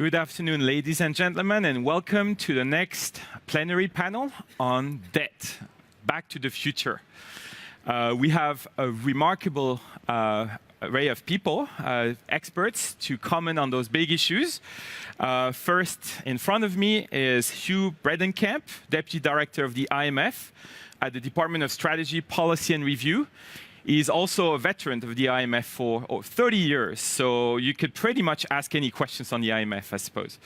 Good afternoon, ladies and gentlemen, and welcome to the next plenary panel on debt, Back to the Future. We have a remarkable array of people, experts, to comment on those big issues. First, in front of me is Hugh BREDENKAMP, Deputy Director of the IMF at the Department of Strategy, Policy and Review. He's also a veteran of the IMF for 30 years, so you could pretty much ask any questions on the IMF, I suppose.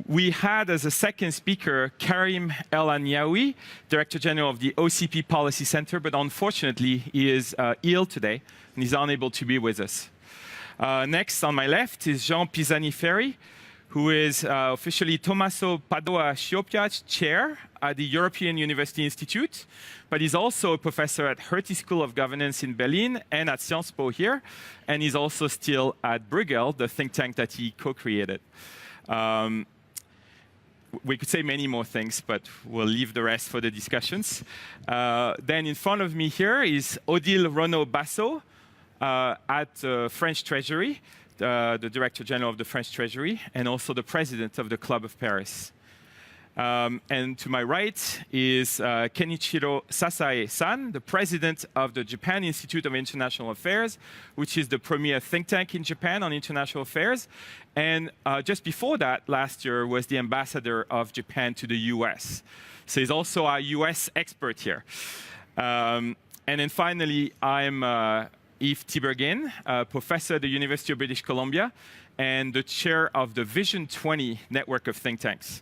We had as a second speaker Karim AYNAOUI, Director General of the OCP Policy Center, but unfortunately he is ill today and he's unable to be with us. Next on my left is Jean PISANI-FERRY, who is officially Tommaso Padoa-Schioppa Chair at the European University Institute, but he's also a professor at Hertie School of Governance in Berlin and at Sciences Po here, and he's also still at Bruegel, the think tank that he co-created. We could say many more things, but we'll leave the rest for the discussions. Then in front of me here is Odile RENAUD-BASSO at the French Treasury, the Director General of the French Treasury, and also the President of the Club of Paris. And to my right is Kenichiro SASAE-san, the President of the Japan Institute of International Affairs, which is the premier think tank in Japan on international affairs. And just before that, last year, was the ambassador of Japan to the US. So he's also our US expert here. And then finally, I'm Yves TIBERGHIEN, professor at the University of British Columbia and the chair of the Vision 20 network of think tanks.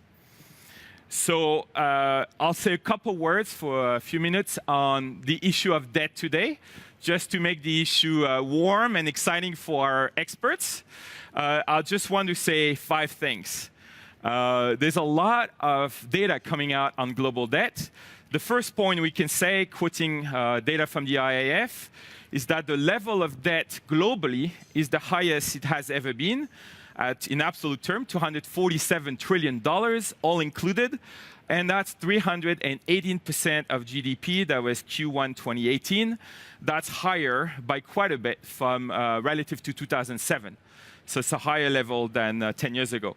So I'll say a couple words for a few minutes on the issue of debt today, just to make the issue warm and exciting for our experts. I just want to say 5 things. There's a lot of data coming out on global debt. The first point we can say, quoting data from the IIF, is that the level of debt globally is the highest it has ever been, in absolute terms, $247 trillion, all included. And that's 318% of GDP. That was Q1 2018. That's higher by quite a bit from relative to 2007. So it's a higher level than 10 years ago.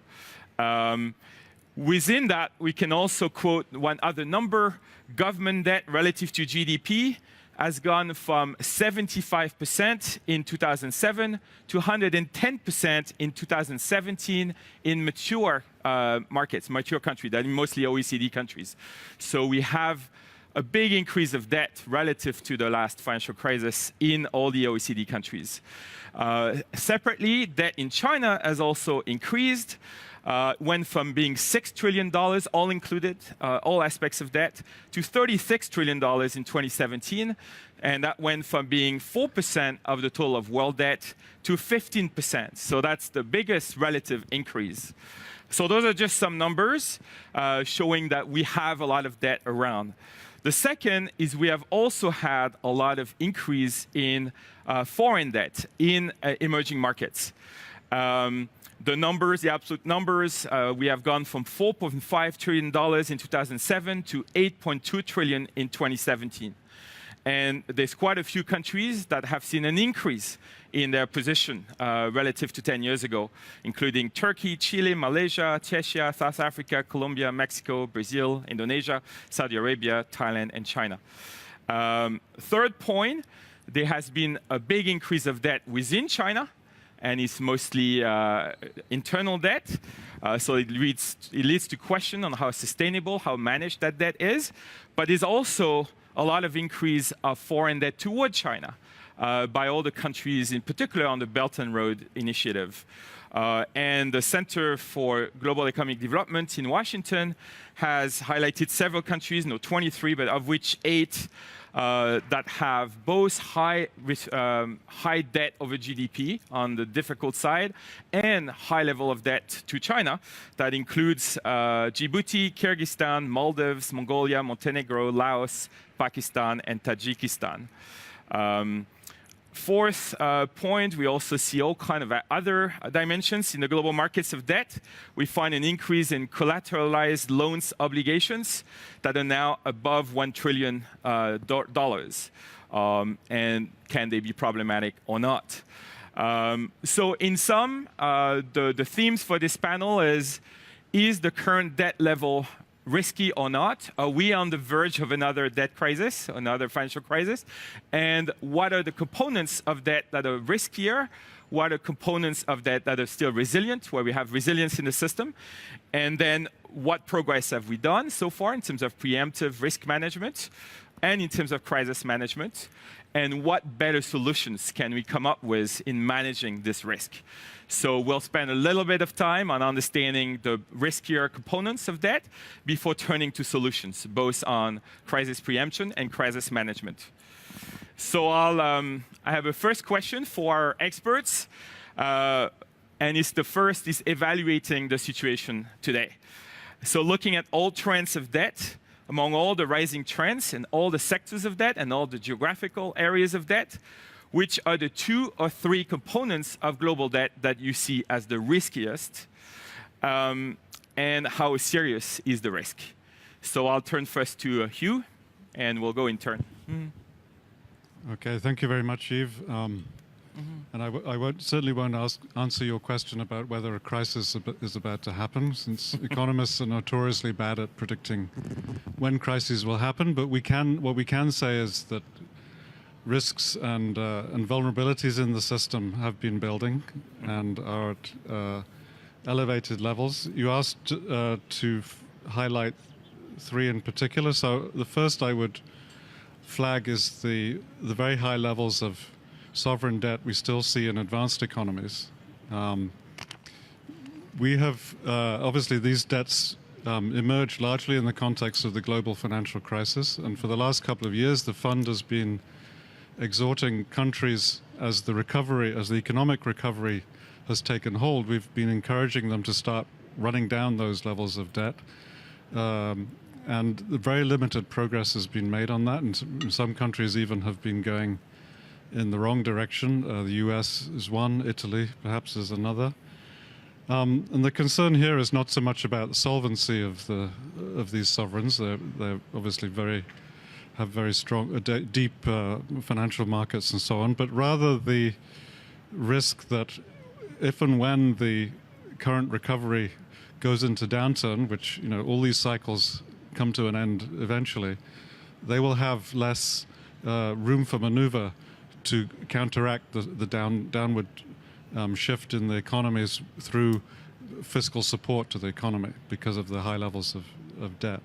Within that, we can also quote one other number. Government debt relative to GDP has gone from 75% in 2007 to 110% in 2017 in mature markets, mature countries, that are mostly OECD countries. So we have a big increase of debt relative to the last financial crisis in all the OECD countries. Separately, debt in China has also increased. Went from being $6 trillion, all included, all aspects of debt, to $36 trillion in 2017. And that went from being 4% of the total of world debt to 15%. So that's the biggest relative increase. So those are just some numbers showing that we have a lot of debt around. The second is we have also had a lot of increase in foreign debt in emerging markets. The numbers, the absolute numbers, we have gone from $4.5 trillion in 2007 to $8.2 trillion in 2017. And there's quite a few countries that have seen an increase in their position relative to 10 years ago, including Turkey, Chile, Malaysia, Czechia, South Africa, Colombia, Mexico, Brazil, Indonesia, Saudi Arabia, Thailand, and China. Third point, there has been a big increase of debt within China, and it's mostly internal debt. So it leads to question on how sustainable, how managed that debt is. But there's also a lot of increase of foreign debt toward China by all the countries, in particular on the Belt and Road Initiative. And the Center for Global Economic Development in Washington has highlighted several countries, 23, but of which 8 that have both high debt over GDP on the difficult side and high level of debt to China. That includes Djibouti, Kyrgyzstan, Maldives, Mongolia, Montenegro, Laos, Pakistan, and Tajikistan. Fourth point, we also see all kinds of other dimensions in the global markets of debt. We find an increase in collateralized loans obligations that are now above $1 trillion. And can they be problematic or not? So in sum, the themes for this panel is the current debt level risky or not? Are we on the verge of another debt crisis, another financial crisis? And what are the components of debt that are riskier? What are components of debt that are still resilient, where we have resilience in the system? And then what progress have we done so far in terms of preemptive risk management and in terms of crisis management? And what better solutions can we come up with in managing this risk? So we'll spend a little bit of time on understanding the riskier components of debt before turning to solutions, both on crisis preemption and crisis management. So I have a first question for our experts, and the first is evaluating the situation today. So looking at all trends of debt, among all the rising trends and all the sectors of debt and all the geographical areas of debt, which are the 2 or 3 components of global debt that you see as the riskiest, and how serious is the risk? So I'll turn first to Hugh, and we'll go in turn. Okay, thank you very much, Yves. And I certainly won't answer your question about whether a crisis is about to happen, since economists are notoriously bad at predicting when crises will happen. But what we can say is that risks and vulnerabilities in the system have been building and are at elevated levels. You asked to highlight 3 in particular. So the first I would flag is the very high levels of sovereign debt we still see in advanced economies. We have, obviously, these debts emerged largely in the context of the global financial crisis. And for the last couple of years, the fund has been exhorting countries, as the economic recovery has taken hold, we've been encouraging them to start running down those levels of debt. And very limited progress has been made on that, and some countries even have been going in the wrong direction. The US is one, Italy perhaps is another. And the concern here is not so much about the solvency of these sovereigns. They're obviously have very strong, deep financial markets and so on, but rather the risk that if and when the current recovery goes into downturn, which, you know, all these cycles come to an end eventually, they will have less room for maneuver to counteract the downward shift in the economies through fiscal support to the economy because of the high levels of debt.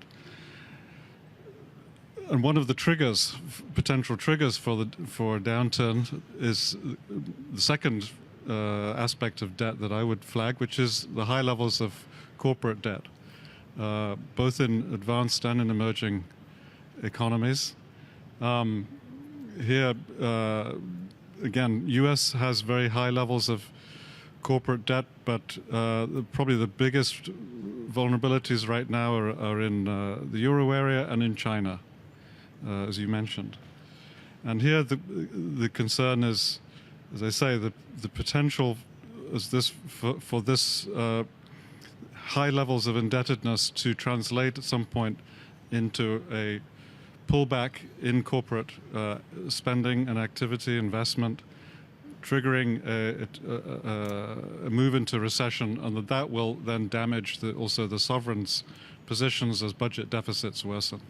And one of the triggers, potential triggers for a downturn, is the second aspect of debt that I would flag, which is the high levels of corporate debt, both in advanced and in emerging economies. Here, again, US has very high levels of corporate debt, but probably the biggest vulnerabilities right now are in the euro area and in China, as you mentioned. And here the concern is, as I say, the potential is for this high levels of indebtedness to translate at some point into a pullback in corporate spending and activity, investment, triggering a move into recession, and that will then damage also the sovereign's positions as budget deficits worsen.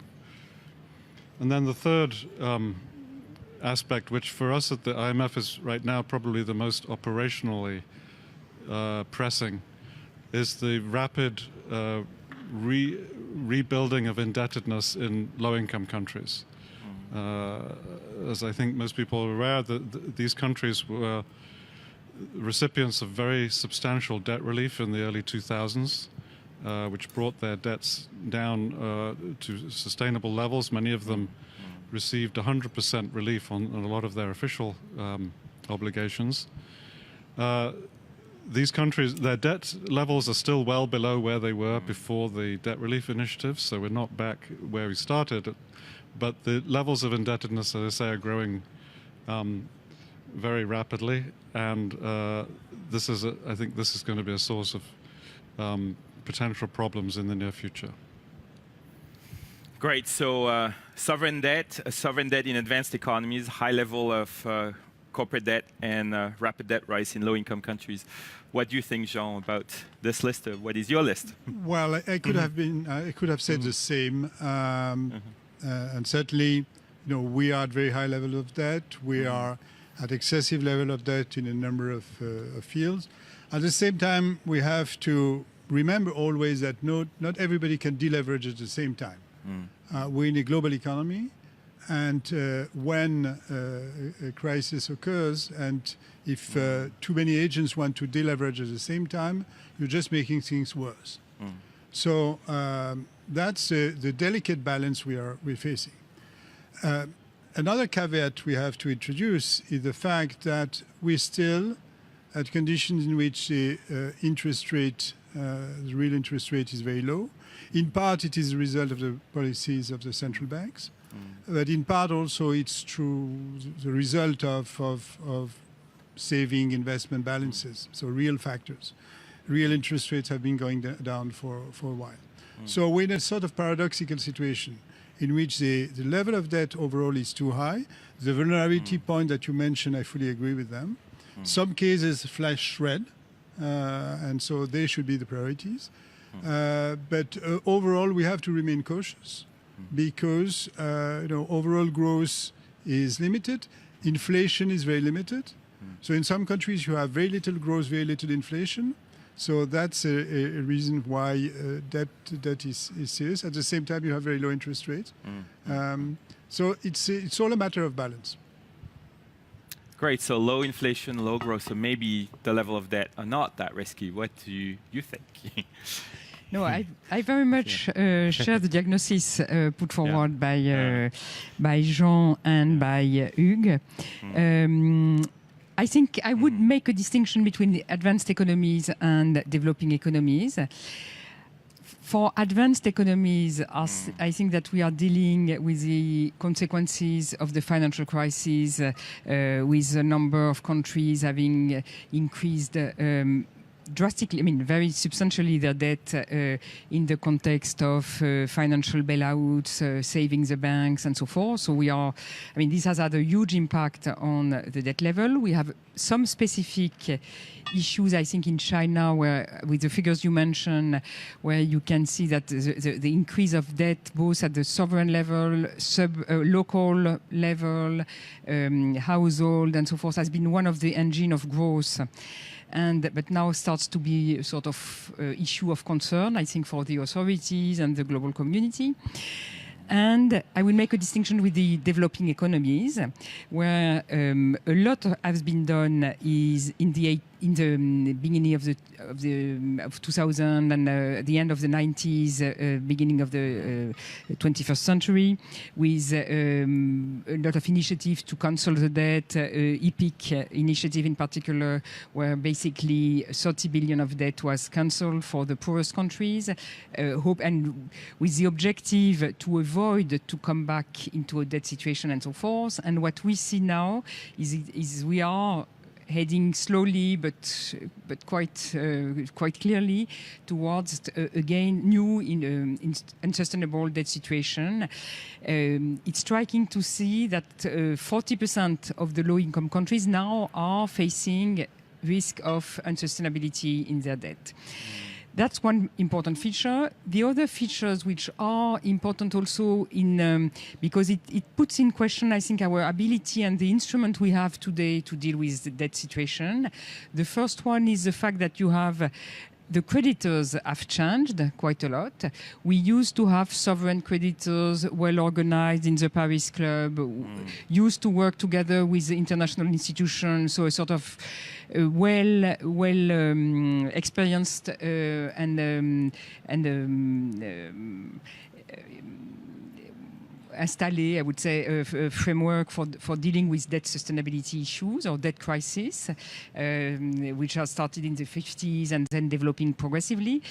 And then the third aspect, which for us at the IMF is right now probably the most operationally pressing, is the rapid rebuilding of indebtedness in low-income countries. As I think most people are aware, these countries were recipients of very substantial debt relief in the early 2000s, which brought their debts down to sustainable levels. Many of them received 100% relief on a lot of their official obligations. These countries, their debt levels are still well below where they were before the debt relief initiatives, so we're not back where we started. But the levels of indebtedness, as I say, are growing very rapidly, and I think this is going to be a source of potential problems in the near future. Great. So sovereign debt in advanced economies, high level of corporate debt and rapid debt rise in low-income countries. What do you think, Jean, about this list? What is your list? Well, I could have been. I could have said the same. And certainly, we are at very high level of debt. We are at excessive level of debt in a number of fields. At the same time, we have to remember always that not everybody can deleverage at the same time. We're in a global economy, and when a crisis occurs, and if too many agents want to deleverage at the same time, you're just making things worse. So that's the delicate balance we're facing. Another caveat we have to introduce is the fact that we're still at conditions in which the interest rate, the real interest rate is very low. In part, it is a result of the policies of the central banks, but in part also it's true the result of saving investment balances, so real factors. Real interest rates have been going down for a while. So we're in a sort of paradoxical situation in which the level of debt overall is too high. The vulnerability point that you mentioned, I fully agree with them. Some cases flash red, and so they should be the priorities. But overall, we have to remain cautious because overall growth is limited. Inflation is very limited. So in some countries, you have very little growth, very little inflation. So that's a reason why debt is serious. At the same time, you have very low interest rates. So it's all a matter of balance. Great. So low inflation, low growth. So maybe the level of debt are not that risky. What do you think? No, I very much share the diagnosis put forward by Jean and by Hugh. I think I would make a distinction between advanced economies and developing economies. For advanced economies, I think that we are dealing with the consequences of the financial crisis, with a number of countries having increased drastically, very substantially their debt in the context of financial bailouts, saving the banks and so forth. So this has had a huge impact on the debt level. We have some specific issues, I think, in China, where with the figures you mentioned, where you can see that the increase of debt, both at the sovereign level, local level, household and so forth, has been one of the engine of growth. But now starts to be a sort of issue of concern, I think, for the authorities and the global community. And I will make a distinction with the developing economies, where a lot has been done is in the beginning of 2000 and the end of the 90s, beginning of the 21st century, with a lot of initiatives to cancel the debt, EPIC initiative in particular, where basically 30 billion of debt was cancelled for the poorest countries, and with the objective to avoid to come back into a debt situation and so forth. And what we see now is we are heading slowly but quite clearly towards again new unsustainable debt situation. It's striking to see that 40% of the low-income countries now are facing risk of unsustainability in their debt. That's one important feature. The other features which are important also because it puts in question, I think, our ability and the instrument we have today to deal with the debt situation. The first one is the fact that you have the creditors have changed quite a lot. We used to have sovereign creditors, well organized in the Paris Club, used to work together with the international institutions, so a sort of well experienced installé, I would say, a framework for dealing with debt sustainability issues or debt crisis, which has started in the 50s and then developing progressively.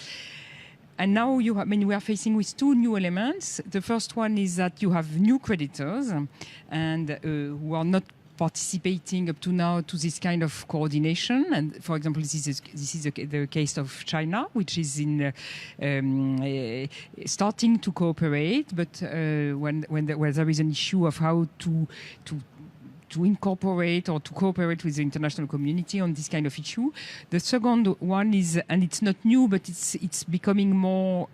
And now we are facing with two new elements. The first one is that you have new creditors and who are not participating up to now to this kind of coordination. And for example, this is the case of China, which is starting to cooperate, but when there is an issue of how to to incorporate or to cooperate with the international community on this kind of issue. The second one is, and it's not new, but it's becoming more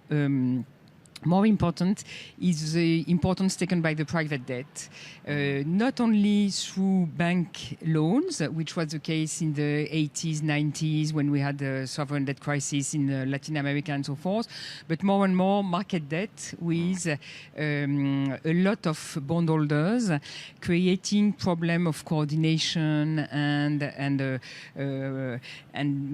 important, is the importance taken by the private debt, not only through bank loans, which was the case in the 80s, 90s, when we had the sovereign debt crisis in Latin America and so forth, but more and more market debt with a lot of bondholders, creating problem of coordination and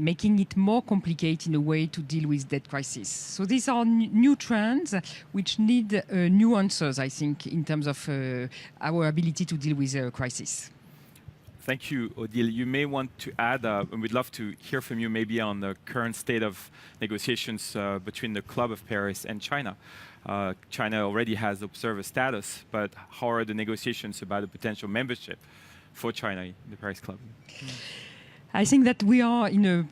making it more complicated in a way to deal with debt crisis. So these are new trends which need new answers, I think, in terms of our ability to deal with a crisis. Thank you, Odile. You may want to add, and we'd love to hear from you maybe on the current state of negotiations between the Club of Paris and China. China already has observer status, but how are the negotiations about a potential membership for China in the Paris Club? I think that we are in a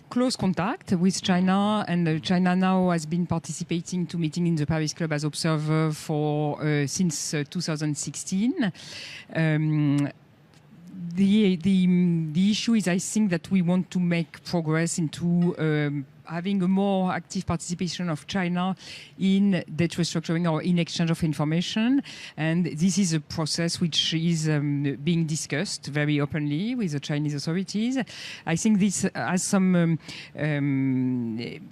close contact with China, and China now has been participating to meeting in the Paris Club as observer for since 2016. The issue is, I think, that we want to make progress into having a more active participation of China in debt restructuring or in exchange of information. And this is a process which is being discussed very openly with the Chinese authorities. I think this has some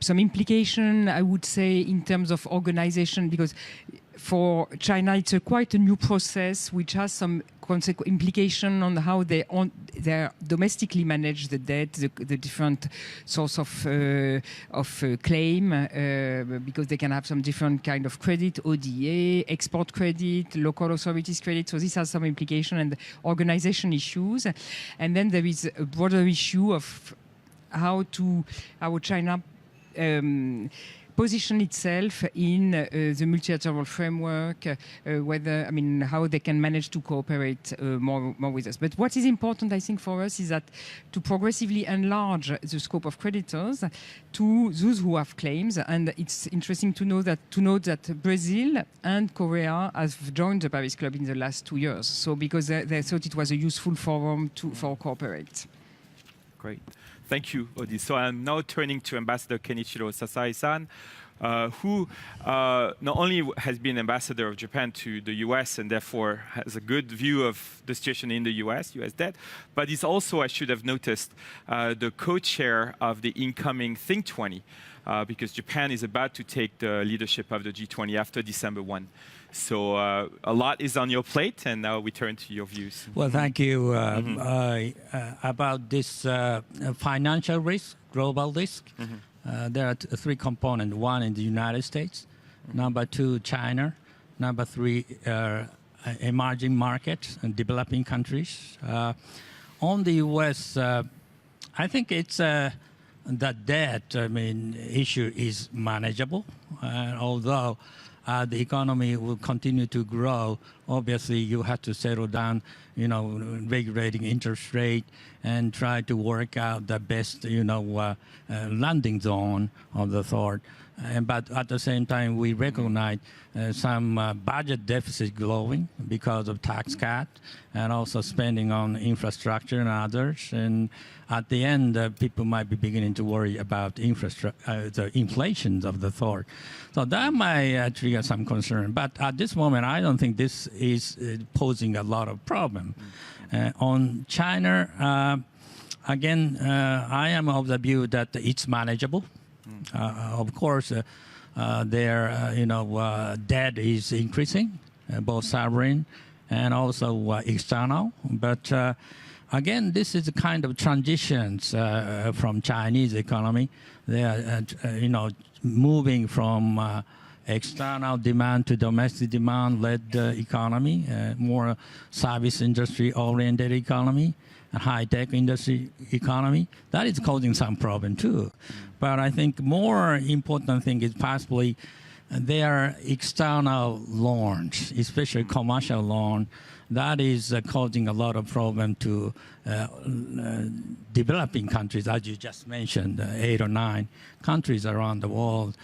implication, I would say, in terms of organization, because for China, it's quite a new process which has some implication on how they domestically manage the debt, the different source of claim, because they can have some different kind of credit, ODA, export credit, local authorities credit. So this has some implication and organization issues. And then there is a broader issue of how China position itself in the multilateral framework, how they can manage to cooperate more with us. But what is important, I think, for us is that to progressively enlarge the scope of creditors to those who have claims. And it's interesting to note that Brazil and Korea have joined the Paris Club in the last 2 years. So because they thought it was a useful forum for cooperate. Great. Thank you, Odile. So I'm now turning to Ambassador Kenichiro SASAE-san, who not only has been ambassador of Japan to the US and therefore has a good view of the situation in the US debt, but he's also, I should have noticed, the co-chair of the incoming Think 20, because Japan is about to take the leadership of the G20 after December 1. So a lot is on your plate, and now we turn to your views. Well, thank you. About this financial risk, global risk, there are three components. One in the United States, number two, China, number three, emerging markets and developing countries. On the US, I think it's the debt issue is manageable, although the economy will continue to grow. Obviously, you have to settle down, regulating interest rate and try to work out the best, landing zone of the sort. But at the same time, we recognize some budget deficit growing because of tax cut and also spending on infrastructure and others. And at the end, people might be beginning to worry about the inflation of the sort. So that might trigger some concern. But at this moment, I don't think this is posing a lot of problem. On China, again, I am of the view that it's manageable. Of course, their debt is increasing, both sovereign and also external. But again, this is a kind of transitions from Chinese economy. They are, moving from external demand to domestic demand-led economy, more service industry-oriented economy, a high-tech industry economy. That is causing some problem too. But I think more important thing is possibly their external loans, especially commercial loan, that is causing a lot of problem to developing countries, as you just mentioned, 8 or 9 countries around the world.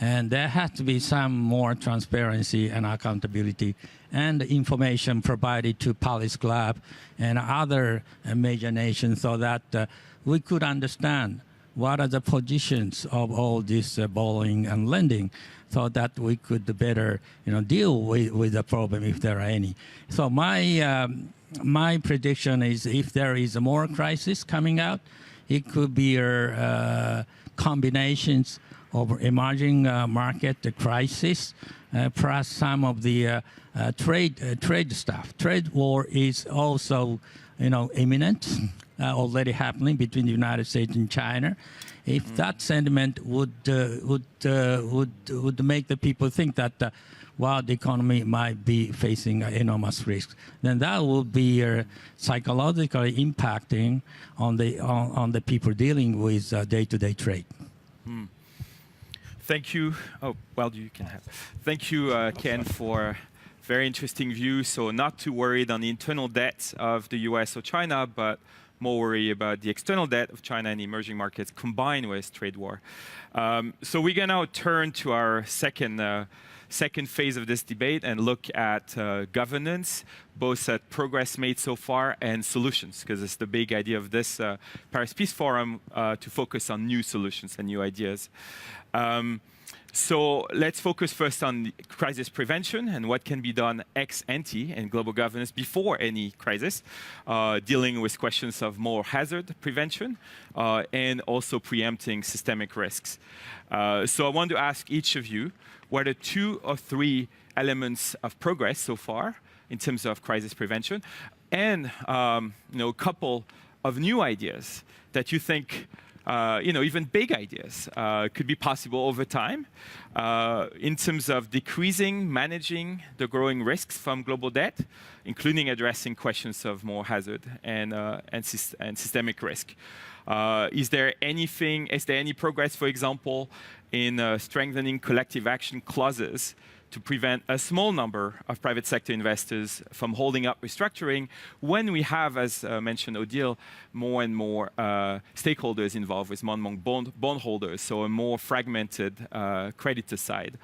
And there has to be some more transparency and accountability and information provided to Paris Club and other major nations so that we could understand what are the positions of all this borrowing and lending so that we could better deal with the problem if there are any. So my prediction is if there is more crisis coming out, it could be combinations of emerging market crisis plus some of the trade stuff. Trade war is also imminent, already happening between the United States and China. If that sentiment would make the people think that while the economy might be facing enormous risks, then that would be psychologically impacting on the people dealing with day-to-day trade. Thank you. Oh, well, you can have. Thank you, Ken, for very interesting view. So not too worried on the internal debt of the US or China, but more worried about the external debt of China and emerging markets combined with trade war. So we're going to now turn to our second phase of this debate and look at governance, both at progress made so far and solutions, because it's the big idea of this Paris Peace Forum to focus on new solutions and new ideas. So let's focus first on crisis prevention and what can be done ex ante in global governance before any crisis, dealing with questions of moral hazard prevention and also preempting systemic risks. So I want to ask each of you, what are 2 or 3 elements of progress so far in terms of crisis prevention, and a couple of new ideas that you think even big ideas could be possible over time in terms of decreasing, managing the growing risks from global debt, including addressing questions of moral hazard and systemic risk. Is there any progress, for example, in strengthening collective action clauses to prevent a small number of private sector investors from holding up restructuring when we have, as mentioned Odile, more and more stakeholders involved with more and more bondholders, so a more fragmented creditor side.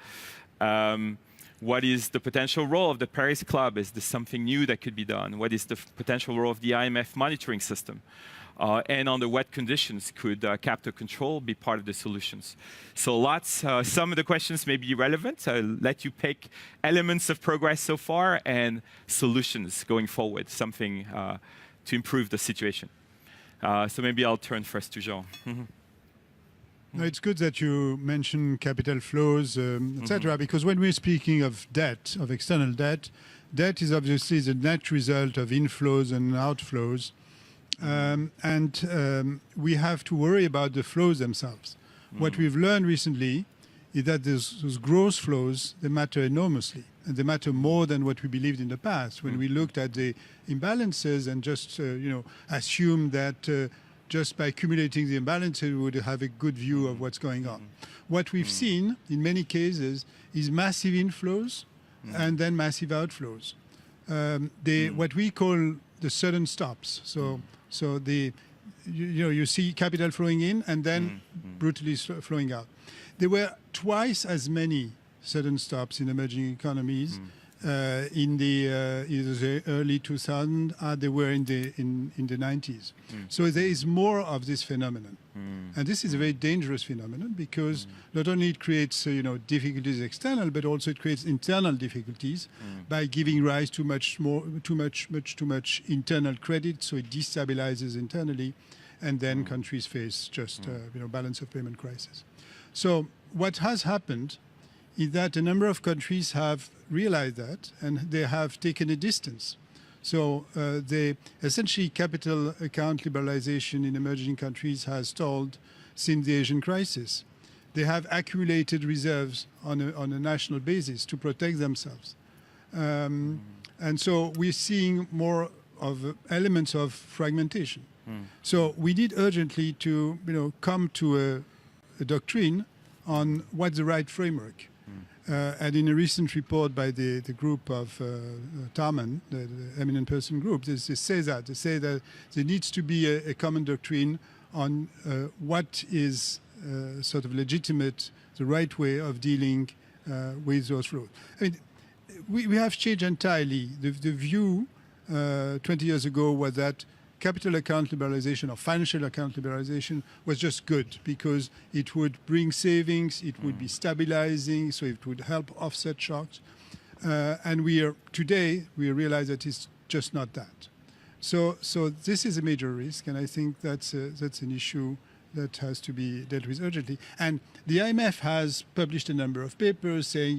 What is the potential role of the Paris Club? Is this something new that could be done? What is the potential role of the IMF monitoring system? And under what conditions could capital control be part of the solutions? So some of the questions may be relevant. I'll let you pick elements of progress so far and solutions going forward, something to improve the situation. So maybe I'll turn first to Jean. No, it's good that you mention capital flows, etc., because when we're speaking of debt, of external debt, debt is obviously the net result of inflows and outflows. We have to worry about the flows themselves. What we've learned recently is that those gross flows, they matter enormously. And they matter more than what we believed in the past when we looked at the imbalances and just assumed that just by accumulating the imbalances, we would have a good view of what's going on. What we've seen in many cases is massive inflows and then massive outflows. What we call the sudden stops. So you see capital flowing in and then brutally flowing out. There were twice as many sudden stops in emerging economies in the early 2000s as they were in the 90s. So there is more of this phenomenon. And this is a very dangerous phenomenon because not only it creates difficulties external, but also it creates internal difficulties by giving rise to much too much internal credit, so it destabilizes internally, and then countries face just balance of payment crisis. So what has happened is that a number of countries have realized that and they have taken a distance. So essentially capital account liberalization in emerging countries has stalled since the Asian crisis. They have accumulated reserves on a national basis to protect themselves. And so we're seeing more of elements of fragmentation. So we need urgently to come to a doctrine on what's the right framework. And in a recent report by the group of Tarman, the eminent person group, they say that there needs to be a common doctrine on what is sort of legitimate the right way of dealing with those flows. I mean, we have changed entirely. The view 20 years ago was that capital account liberalization or financial account liberalization was just good because it would bring savings, it would be stabilizing, so it would help offset shocks. And today we realize that it's just not that. So this is a major risk, and I think that's an issue that has to be dealt with urgently. And the IMF has published a number of papers saying,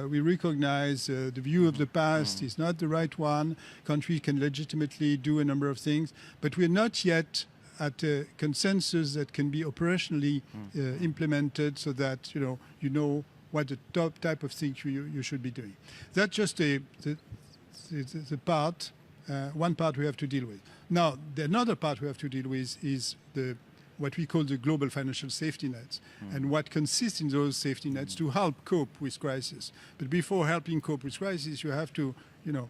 we recognize the view of the past is not the right one. Countries can legitimately do a number of things, but we're not yet at a consensus that can be operationally implemented so that you know what the top type of things you should be doing. That's just the part, one part we have to deal with. Now, the another part we have to deal with is what we call the global financial safety nets, and what consists in those safety nets to help cope with crisis. But before helping cope with crisis, you have to,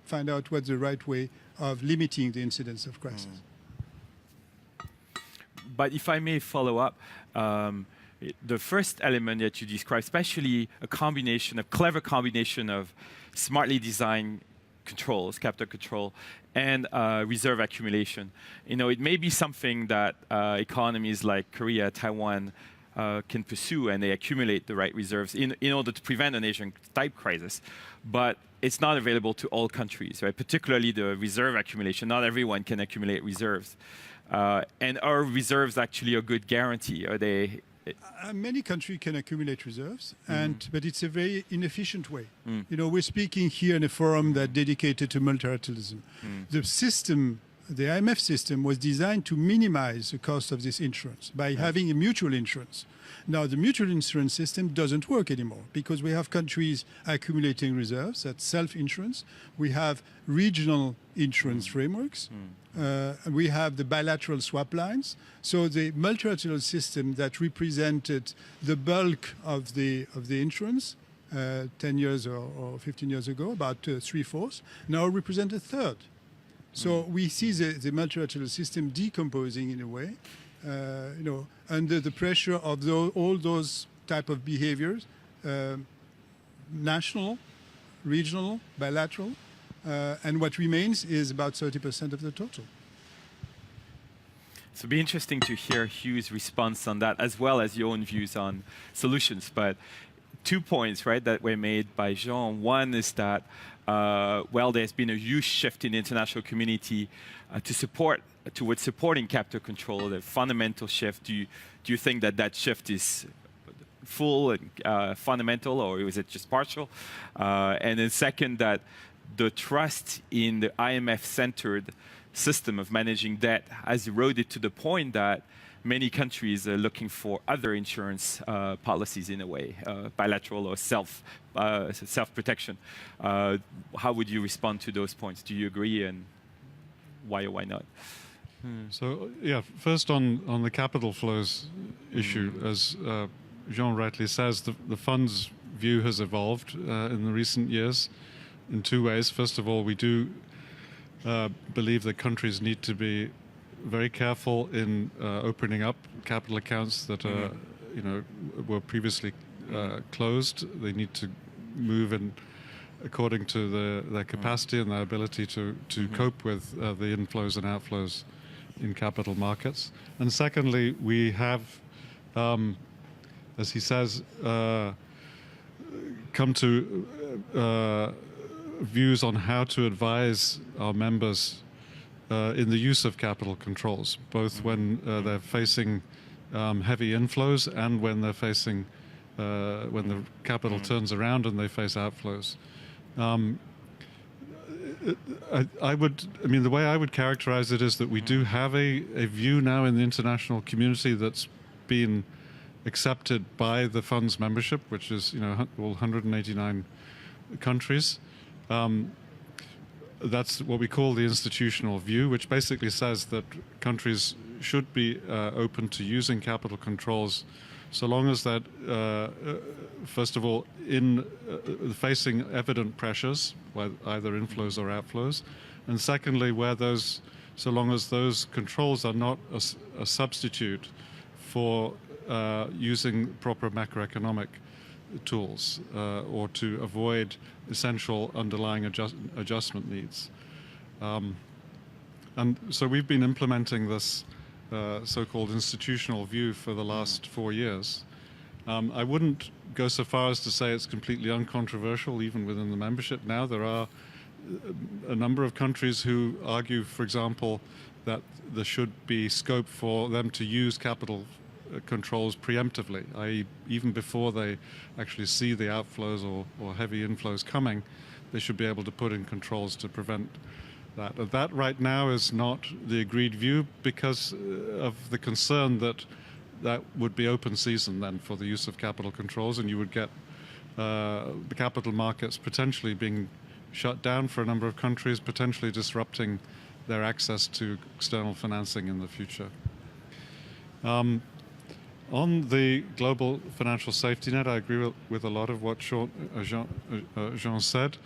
find out what's the right way of limiting the incidence of crisis. But if I may follow up, the first element that you described, especially a clever combination of smartly designed controls, capital control, and reserve accumulation. It may be something that economies like Korea, Taiwan can pursue, and they accumulate the right reserves in order to prevent an Asian-type crisis. But it's not available to all countries, right? Particularly the reserve accumulation. Not everyone can accumulate reserves. And are reserves actually a good guarantee? Are they? Many countries can accumulate reserves, but it's a very inefficient way. We're speaking here in a forum that's dedicated to multilateralism. The system, the IMF system, was designed to minimize the cost of this insurance by having a mutual insurance. Now, the mutual insurance system doesn't work anymore because we have countries accumulating reserves, that's self-insurance. We have regional insurance frameworks. We have the bilateral swap lines. So the multilateral system that represented the bulk of the insurance 10 years or 15 years ago, about 3/4, now represent a third. So we see the multilateral system decomposing in a way, under the pressure of all those type of behaviors, national, regional, bilateral, and what remains is about 30% of the total. So it'd be interesting to hear Hugh's response on that, as well as your own views on solutions. But 2 points, right, that were made by Jean. One is that, there's been a huge shift in the international community towards supporting capital control, the fundamental shift. Do you think that shift is full and fundamental, or is it just partial? And then second, that the trust in the IMF-centered system of managing debt has eroded to the point that many countries are looking for other insurance policies in a way, bilateral or self-protection. How would you respond to those points? Do you agree, and why or why not? So, first on the capital flows issue, as Jean rightly says, the fund's view has evolved in the recent years in two ways. First of all, we do believe that countries need to be very careful in opening up capital accounts that were previously closed. They need to move in according to their capacity and their ability to cope with the inflows and outflows in capital markets. And secondly, we have, as he says, come to views on how to advise our members in the use of capital controls, both when they're facing heavy inflows and when they're facing, when the capital turns around and they face outflows. The way I would characterize it is that we do have a view now in the international community that's been accepted by the fund's membership, which is, all 189 countries. That's what we call the institutional view, which basically says that countries should be open to using capital controls so long as that, first of all, in facing evident pressures, either inflows or outflows, and secondly, so long as those controls are not a substitute for using proper macroeconomic tools or to avoid essential underlying adjustment needs. And so we've been implementing this so-called institutional view for the last 4 years. I wouldn't go so far as to say it's completely uncontroversial even within the membership now. There are a number of countries who argue, for example, that there should be scope for them to use capital controls preemptively, i.e. even before they actually see the outflows or heavy inflows coming, they should be able to put in controls to prevent that. And that right now is not the agreed view because of the concern that that would be open season then for the use of capital controls, and you would get the capital markets potentially being shut down for a number of countries, potentially disrupting their access to external financing in the future. On the global financial safety net, I agree with a lot of what Jean said.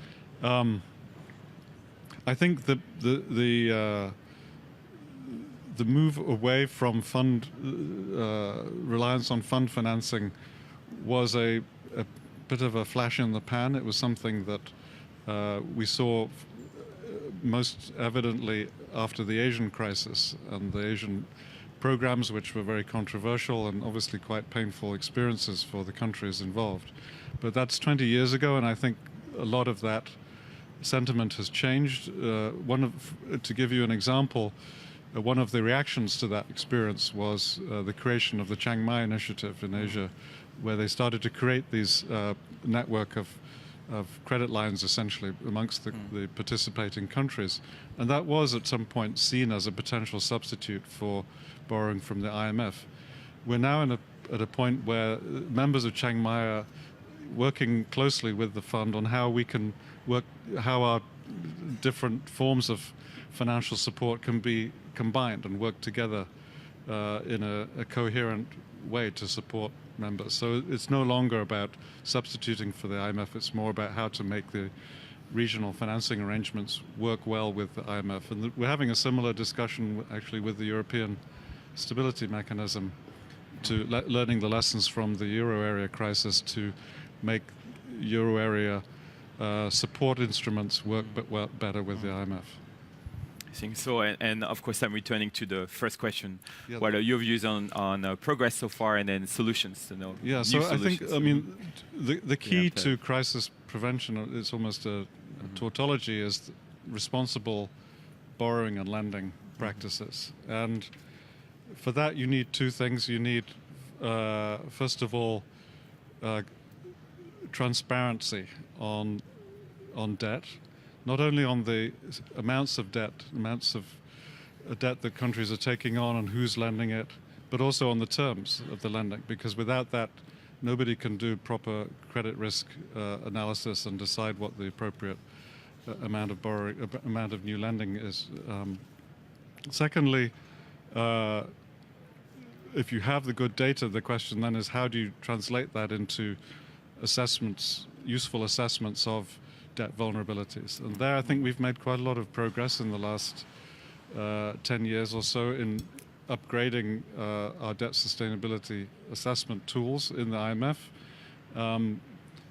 I think the move away from reliance on fund financing was a bit of a flash in the pan. It was something that we saw most evidently after the Asian crisis and the Asian programs, which were very controversial and obviously quite painful experiences for the countries involved. But that's 20 years ago, and I think a lot of that sentiment has changed. To give you an example, one of the reactions to that experience was the creation of the Chiang Mai initiative in Asia, where they started to create these network of credit lines essentially amongst the participating countries. And that was at some point seen as a potential substitute for borrowing from the IMF. We're now at a point where members of Chiang Mai are working closely with the fund on how we can work, how our different forms of financial support can be combined and work together in a coherent way to support members. So it's no longer about substituting for the IMF, it's more about how to make the regional financing arrangements work well with the IMF. And we're having a similar discussion actually with the European Stability Mechanism, to learning the lessons from the euro area crisis to make euro area support instruments work better with the IMF. I think so, and of course I'm returning to the first question. Yeah, what are your views on progress so far and then solutions? Yeah, so I think, I mean, the key to crisis prevention, it's almost a tautology, is responsible borrowing and lending practices. And for that you need two things. You need, first of all, transparency on debt. Not only on the amounts of debt that countries are taking on and who's lending it, but also on the terms of the lending, because without that, nobody can do proper credit risk analysis and decide what the appropriate amount of new lending is. Secondly, if you have the good data, the question then is how do you translate that into assessments, useful assessments of debt vulnerabilities. And there I think we've made quite a lot of progress in the last 10 years or so in upgrading our debt sustainability assessment tools in the IMF.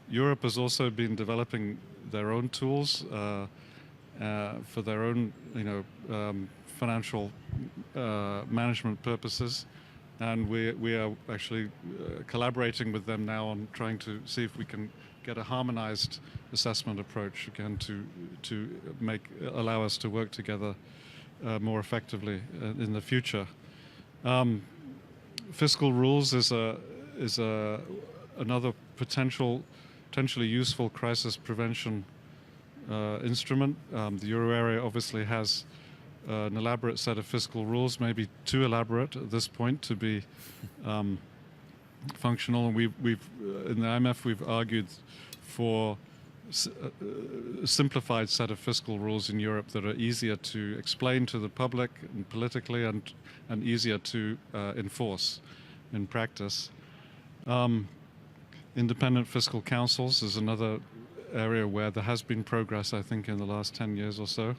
Europe has also been developing their own tools for their own financial management purposes. And we are actually collaborating with them now on trying to see if we can get a harmonized assessment approach again to allow us to work together more effectively in the future. Fiscal rules is another potentially useful crisis prevention instrument. The euro area obviously has an elaborate set of fiscal rules, maybe too elaborate at this point to be functional. And we've in the IMF we've argued for a simplified set of fiscal rules in Europe that are easier to explain to the public and politically, and easier to enforce in practice. Independent fiscal councils is another area where there has been progress, I think, in the last 10 years or so.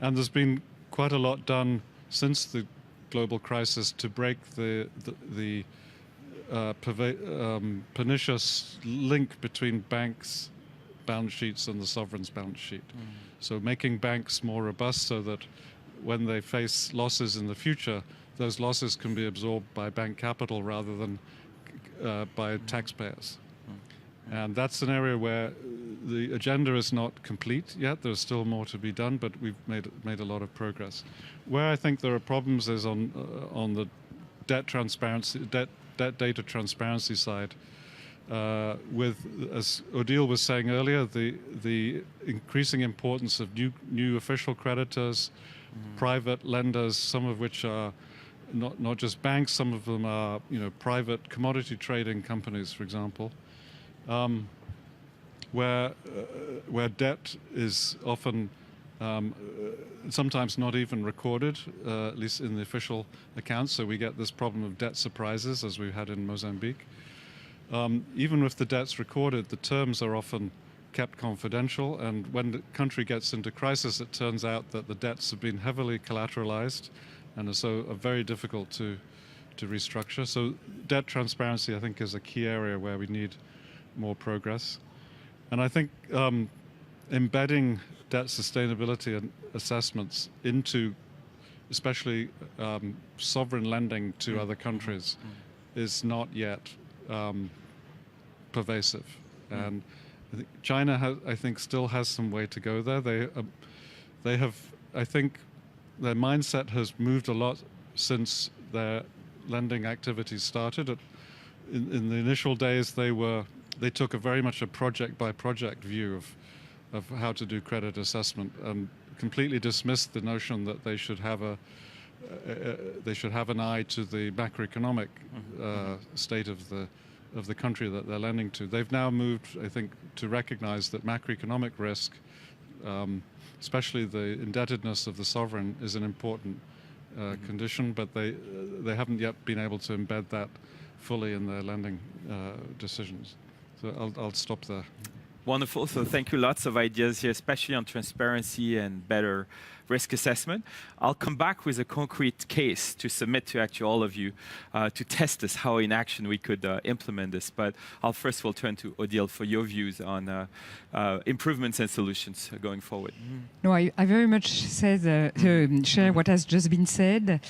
And there's been quite a lot done since the global crisis to break the pernicious link between banks' balance sheets and the sovereign's balance sheet. So making banks more robust so that when they face losses in the future, those losses can be absorbed by bank capital rather than by taxpayers. And that's an area where the agenda is not complete yet. There's still more to be done, but we've made a lot of progress. Where I think there are problems is on the debt transparency, debt data transparency side. With, as Odile was saying earlier, the increasing importance of new official creditors, private lenders, some of which are not just banks, some of them are private commodity trading companies, for example, where debt is often sometimes not even recorded, at least in the official accounts. So we get this problem of debt surprises, as we had in Mozambique. Even if the debt's recorded, the terms are often kept confidential, and when the country gets into crisis, it turns out that the debts have been heavily collateralized and are very difficult to restructure. So debt transparency, I think, is a key area where we need more progress. And I think embedding debt sustainability and assessments into especially sovereign lending to other countries is not yet pervasive. And I think China still has some way to go there. They have, I think, their mindset has moved a lot since their lending activities started. In the initial days, they took very much a project-by-project view of how to do credit assessment and completely dismissed the notion that they should have an eye to the macroeconomic state of the country that they're lending to. They've now moved, I think, to recognize that macroeconomic risk, especially the indebtedness of the sovereign, is an important condition, but they haven't yet been able to embed that fully in their lending decisions. So I'll stop there. Wonderful. So thank you. Lots of ideas here, especially on transparency and better risk assessment. I'll come back with a concrete case to submit to actually all of you to test this, how in action we could implement this. But I'll first of all turn to Odile for your views on improvements and solutions going forward. No, I very much share what has just been said.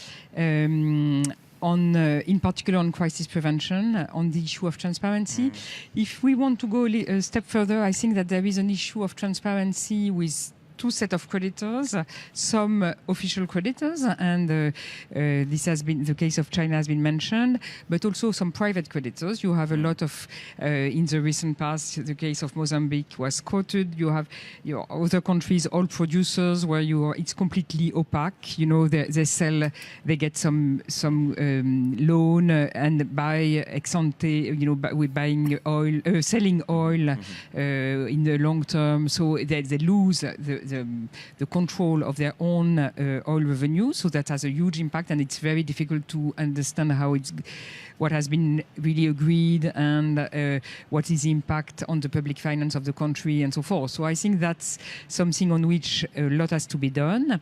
In particular on crisis prevention, on the issue of transparency. If we want to go a step further, I think that there is an issue of transparency with two sets of creditors, some official creditors, and this has been the case of China has been mentioned, but also some private creditors. You have a lot of, in the recent past, the case of Mozambique was quoted. You have your other countries, oil producers, where it's completely opaque. They sell, they get some loan and buy ex ante, with buying oil, selling oil in the long term. So they lose the control of their own oil revenue, so that has a huge impact, and it's very difficult to understand what has been really agreed and what is the impact on the public finance of the country and so forth. So I think that's something on which a lot has to be done.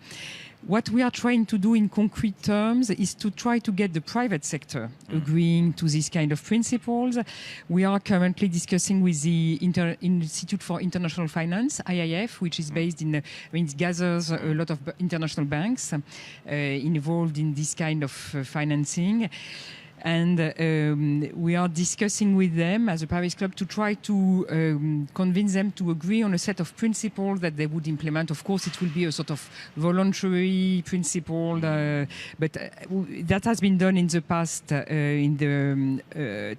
What we are trying to do in concrete terms is to try to get the private sector agreeing to these kind of principles. We are currently discussing with the Institute for International Finance, IIF, which is based it gathers a lot of international banks involved in this kind of financing. And we are discussing with them as a Paris Club to try to convince them to agree on a set of principles that they would implement. Of course, it will be a sort of voluntary principle, but that has been done in the past. In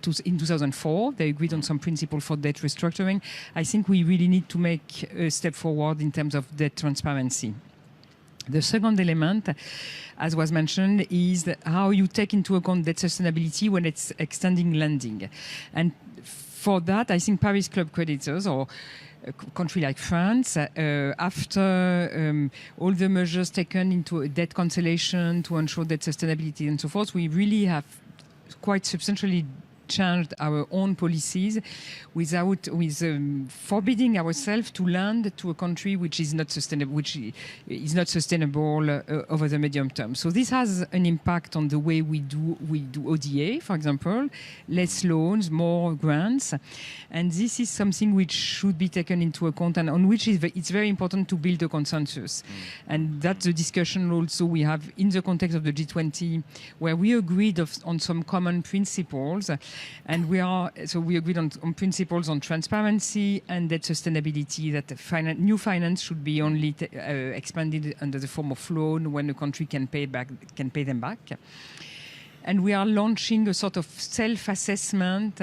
2004, they agreed on some principle for debt restructuring. I think we really need to make a step forward in terms of debt transparency. The second element, as was mentioned, is how you take into account debt sustainability when it's extending lending. And for that, I think Paris Club creditors, or a country like France, after all the measures taken into debt cancellation to ensure debt sustainability and so forth, we really have quite substantially changed our own policies without forbidding ourselves to lend to a country which is not sustainable, over the medium term. So this has an impact on the way we do ODA, for example, less loans, more grants, and this is something which should be taken into account and on which it's very important to build a consensus. And that's the discussion also we have in the context of the G20, where we agreed on some common principles, and we agreed on principles on transparency and debt sustainability, that new finance should be only expanded under the form of loan when a country can pay them back. And we are launching a sort of self-assessment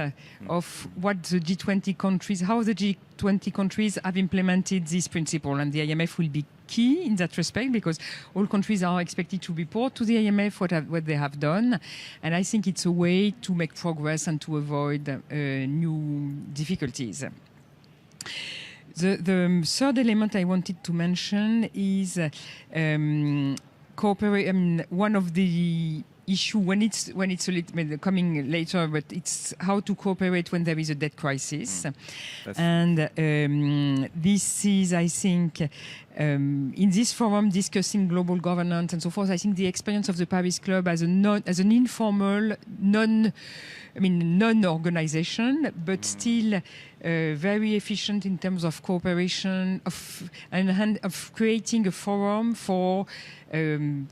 of what the G20 countries, how the G20 countries have implemented this principle. And the IMF will be key in that respect, because all countries are expected to report to the IMF what they have done. And I think it's a way to make progress and to avoid new difficulties. The third element I wanted to mention is one of the issue when it's a little coming later, but it's how to cooperate when there is a debt crisis. And this is, I think, in this forum discussing global governance and so forth, I think the experience of the Paris Club as an informal, non-organization, but still very efficient in terms of cooperation, of creating a forum for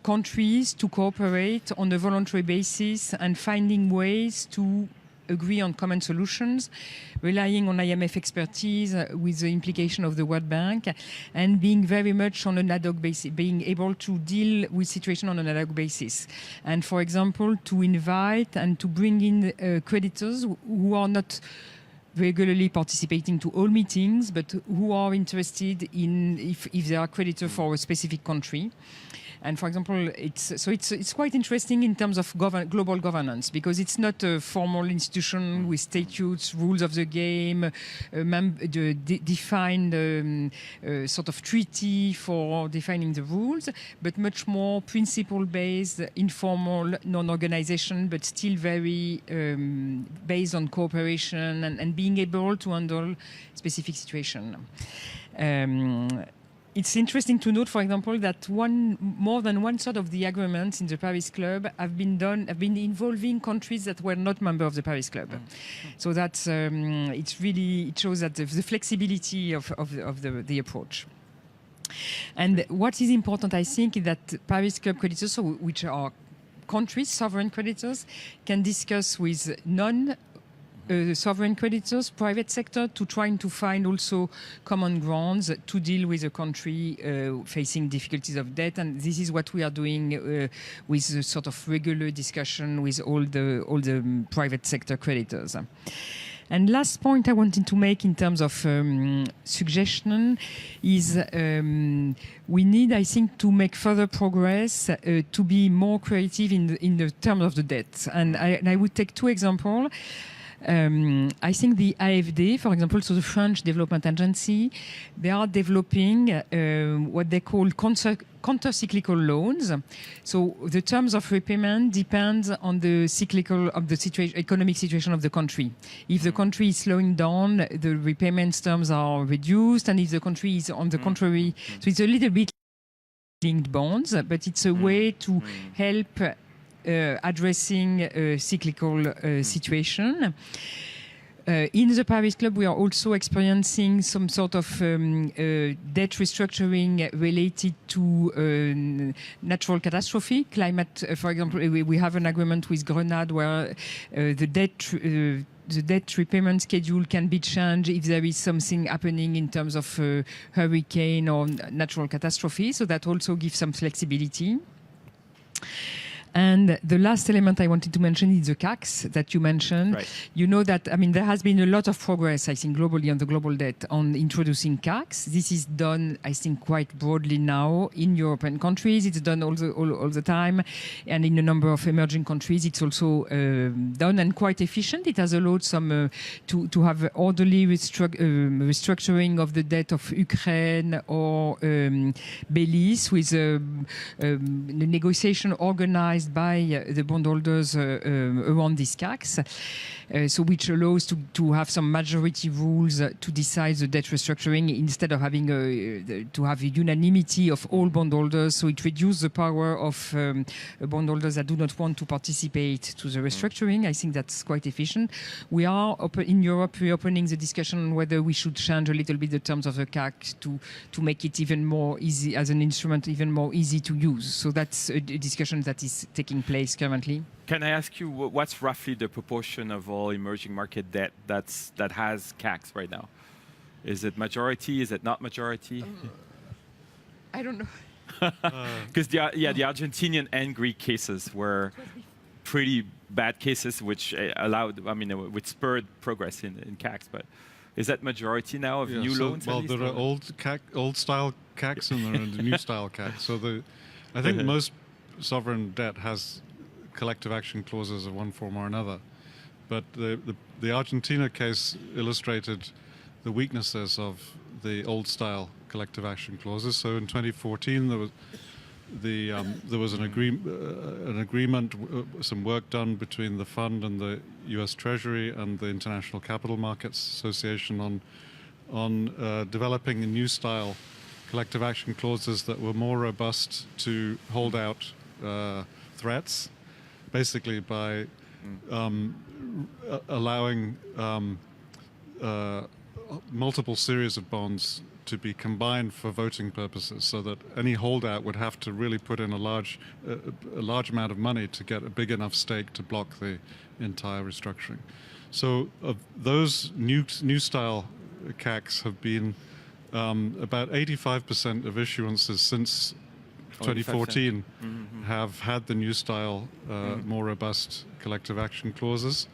countries to cooperate on a voluntary basis and finding ways to agree on common solutions, relying on IMF expertise with the implication of the World Bank, and being very much on an ad hoc basis, being able to deal with situations on an ad hoc basis. And for example, to invite and to bring in creditors who are not regularly participating to all meetings, but who are interested in if they are creditor for a specific country. And for example, it's quite interesting in terms of global governance, because it's not a formal institution with statutes, rules of the game, defined sort of treaty for defining the rules, but much more principle-based, informal, non-organization, but still very based on cooperation and being able to handle specific situations. It's interesting to note, for example, that more than one third of the agreements in the Paris Club have been involving countries that were not members of the Paris Club. So that's it shows that the flexibility of the approach. And what is important, I think, is that Paris Club creditors, which are countries, sovereign creditors, can discuss with sovereign creditors, private sector, to trying to find also common grounds to deal with a country facing difficulties of debt. And this is what we are doing with a sort of regular discussion with all the private sector creditors. And last point I wanted to make in terms of suggestion is we need, I think, to make further progress to be more creative in the terms of the debt. And I would take two examples. I think the AFD, for example, so the French Development Agency, they are developing what they call counter-cyclical loans. So the terms of repayment depends on the economic situation of the country. If the country is slowing down, the repayment terms are reduced, and if the country is on the contrary, so it's a little bit linked bonds, but it's a way to help addressing a cyclical situation. In the Paris Club, we are also experiencing some sort of debt restructuring related to natural catastrophe, climate. For example, we have an agreement with Grande where the debt repayment schedule can be changed if there is something happening in terms of hurricane or natural catastrophe. So that also gives some flexibility. And the last element I wanted to mention is the CACs that you mentioned. Right. You know that, I mean, there has been a lot of progress, I think, globally on the global debt on introducing CACs. This is done, I think, quite broadly now in European countries. It's done all the time. And in a number of emerging countries, it's also done and quite efficient. It has allowed some to have orderly restructuring of the debt of Ukraine or Belize with the negotiation organized decided by the bondholders around these CACs, so which allows to have some majority rules to decide the debt restructuring instead of having to have a unanimity of all bondholders. So it reduces the power of bondholders that do not want to participate to the restructuring. I think that's quite efficient. We are in Europe reopening the discussion on whether we should change a little bit the terms of the CAC to make it even more easy as an instrument, even more easy to use. So that's a discussion that is taking place currently. Can I ask you what's roughly the proportion of all emerging market debt that has CACs right now? Is it majority? Is it not majority? I don't know. Because the Argentinian and Greek cases were pretty bad cases, which which spurred progress in CACs. But is that majority now of new loans? Well, there are old style CACs and there are the new style CACs. So I think most sovereign debt has collective action clauses of one form or another. But the Argentina case illustrated the weaknesses of the old style collective action clauses. So in 2014 there was an agreement, some work done between the fund and the U.S. Treasury and the International Capital Markets Association on developing a new style collective action clauses that were more robust to hold out threats, basically by allowing multiple series of bonds to be combined for voting purposes, so that any holdout would have to really put in a large amount of money to get a big enough stake to block the entire restructuring. So those new style CACs have been about 85% of issuances since 2014 have had the new style, more robust collective action clauses,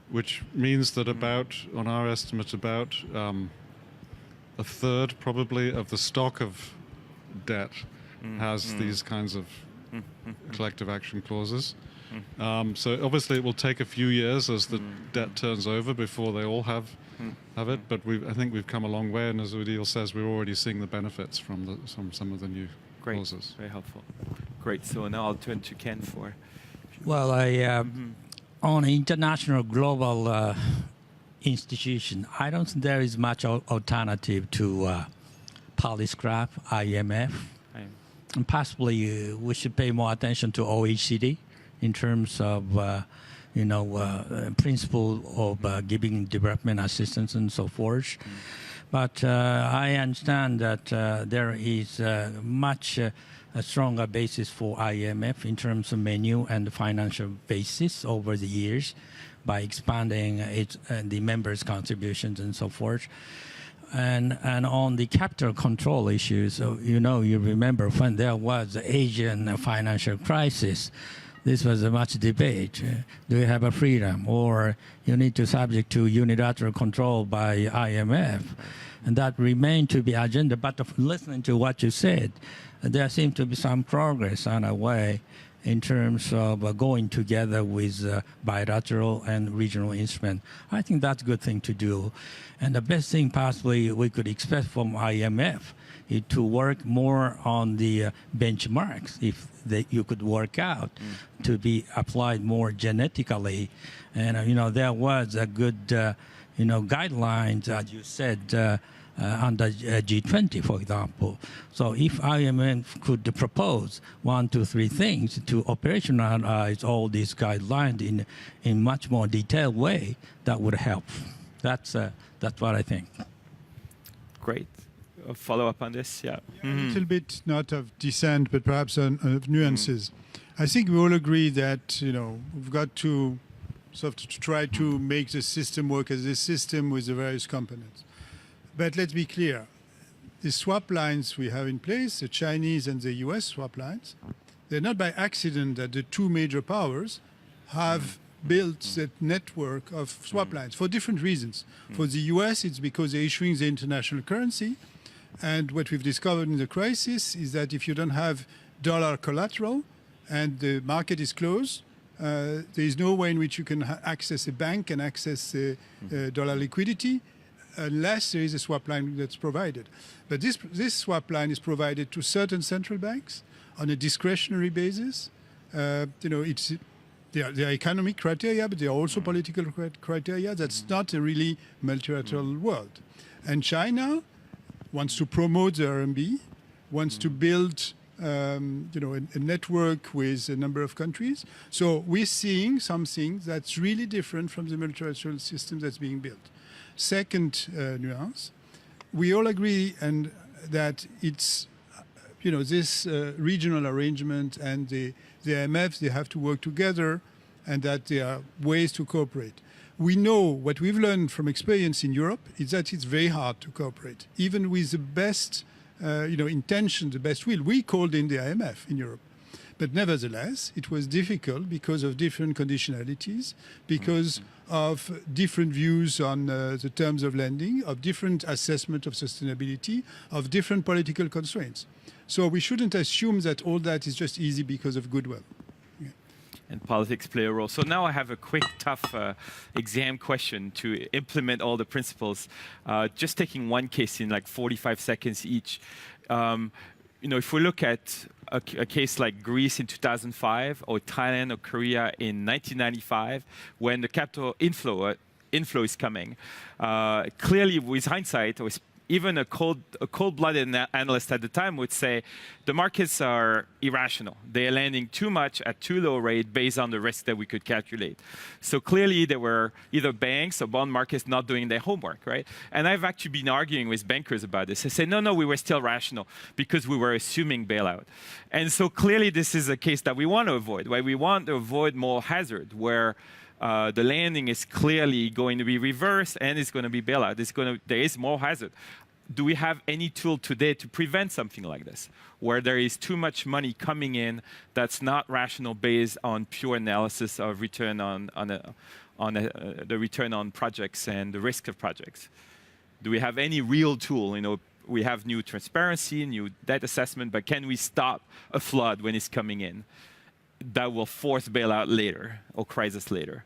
which means that on our estimate, about a third probably of the stock of debt has these kinds of collective action clauses. So obviously it will take a few years as the debt turns over before they all have it, but I think we've come a long way, and as Odile says, we're already seeing the benefits from some of the new clauses. Very helpful. Great. So now I'll turn to Ken for... Well, on international global institution, I don't think there is much alternative to Polyscrap, IMF. And possibly we should pay more attention to OECD in terms of principle of giving development assistance and so forth. But I understand that there is much a stronger basis for IMF in terms of menu and financial basis over the years by expanding the members' contributions and so forth. And on the capital control issues, you remember when there was the Asian financial crisis, this was a much debate. Do you have a freedom, or you need to subject to unilateral control by IMF? And that remained to be agenda. But listening to what you said, there seems to be some progress on our way in terms of going together with bilateral and regional instruments. I think that's a good thing to do. And the best thing possibly we could expect from IMF is to work more on the benchmarks, if you could work out, to be applied more genetically. And, there was a good, guidelines, as you said, under G20, for example. So if IMF could propose 1, 2, 3 things to operationalize all these guidelines in much more detailed way, that would help. That's what I think. Great. A follow-up on this? Yeah. A little bit, not of dissent, but perhaps of nuances. I think we all agree that, we've got to sort of try to make the system work as a system with the various components. But let's be clear, the swap lines we have in place, the Chinese and the US swap lines, they're not by accident that the two major powers have built that network of swap lines for different reasons. For the US, it's because they're issuing the international currency. And what we've discovered in the crisis is that if you don't have dollar collateral and the market is closed, there is no way in which you can access a bank and access dollar liquidity unless there is a swap line that's provided. But this swap line is provided to certain central banks on a discretionary basis there are economic criteria, but there are also political criteria. That's not a really multilateral world. And China wants to promote the RMB, wants to build a network with a number of countries. So we're seeing something that's really different from the multilateral system that's being built. Second nuance, we all agree that it's, this regional arrangement and the IMF, they have to work together and that there are ways to cooperate. We know what we've learned from experience in Europe is that it's very hard to cooperate, even with the best intention, the best will. We called in the IMF in Europe. But nevertheless, it was difficult because of different conditionalities, because of different views on the terms of lending, of different assessment of sustainability, of different political constraints. So we shouldn't assume that all that is just easy because of goodwill. And politics play a role. So now I have a quick, tough exam question to implement all the principles. Just taking one case in like 45 seconds each. If we look at a case like Greece in 2005, or Thailand or Korea in 1995, when the capital inflow is coming, clearly with hindsight, or even a cold-blooded analyst at the time would say the markets are irrational. They are lending too much at too low rate based on the risk that we could calculate. So clearly there were either banks or bond markets not doing their homework, right? And I've actually been arguing with bankers about this. I say, no, we were still rational because we were assuming bailout. And so clearly this is a case that we want to avoid, where we want to avoid more hazard, where the landing is clearly going to be reversed and it's going to be bailout. There is more hazard. Do we have any tool today to prevent something like this, where there is too much money coming in that's not rational based on pure analysis of return the return on projects and the risk of projects? Do we have any real tool? We have new transparency, new debt assessment, but can we stop a flood when it's coming in that will force bailout later or crisis later?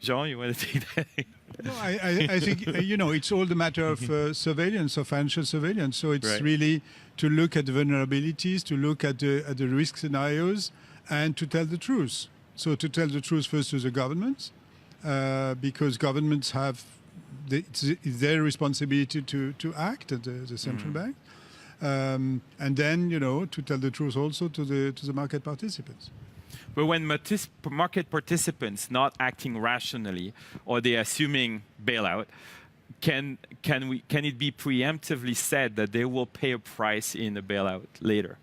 Jean, you want to take that? No, I think, it's all the matter of surveillance, of financial surveillance. So it's really to look at the vulnerabilities, to look at the risk scenarios, and to tell the truth. So to tell the truth first to the governments, because governments have, it's their responsibility to act at the central bank. And then, to tell the truth also to the market participants. But when market participants not acting rationally, or they're assuming bailout, can it be preemptively said that they will pay a price in a bailout later?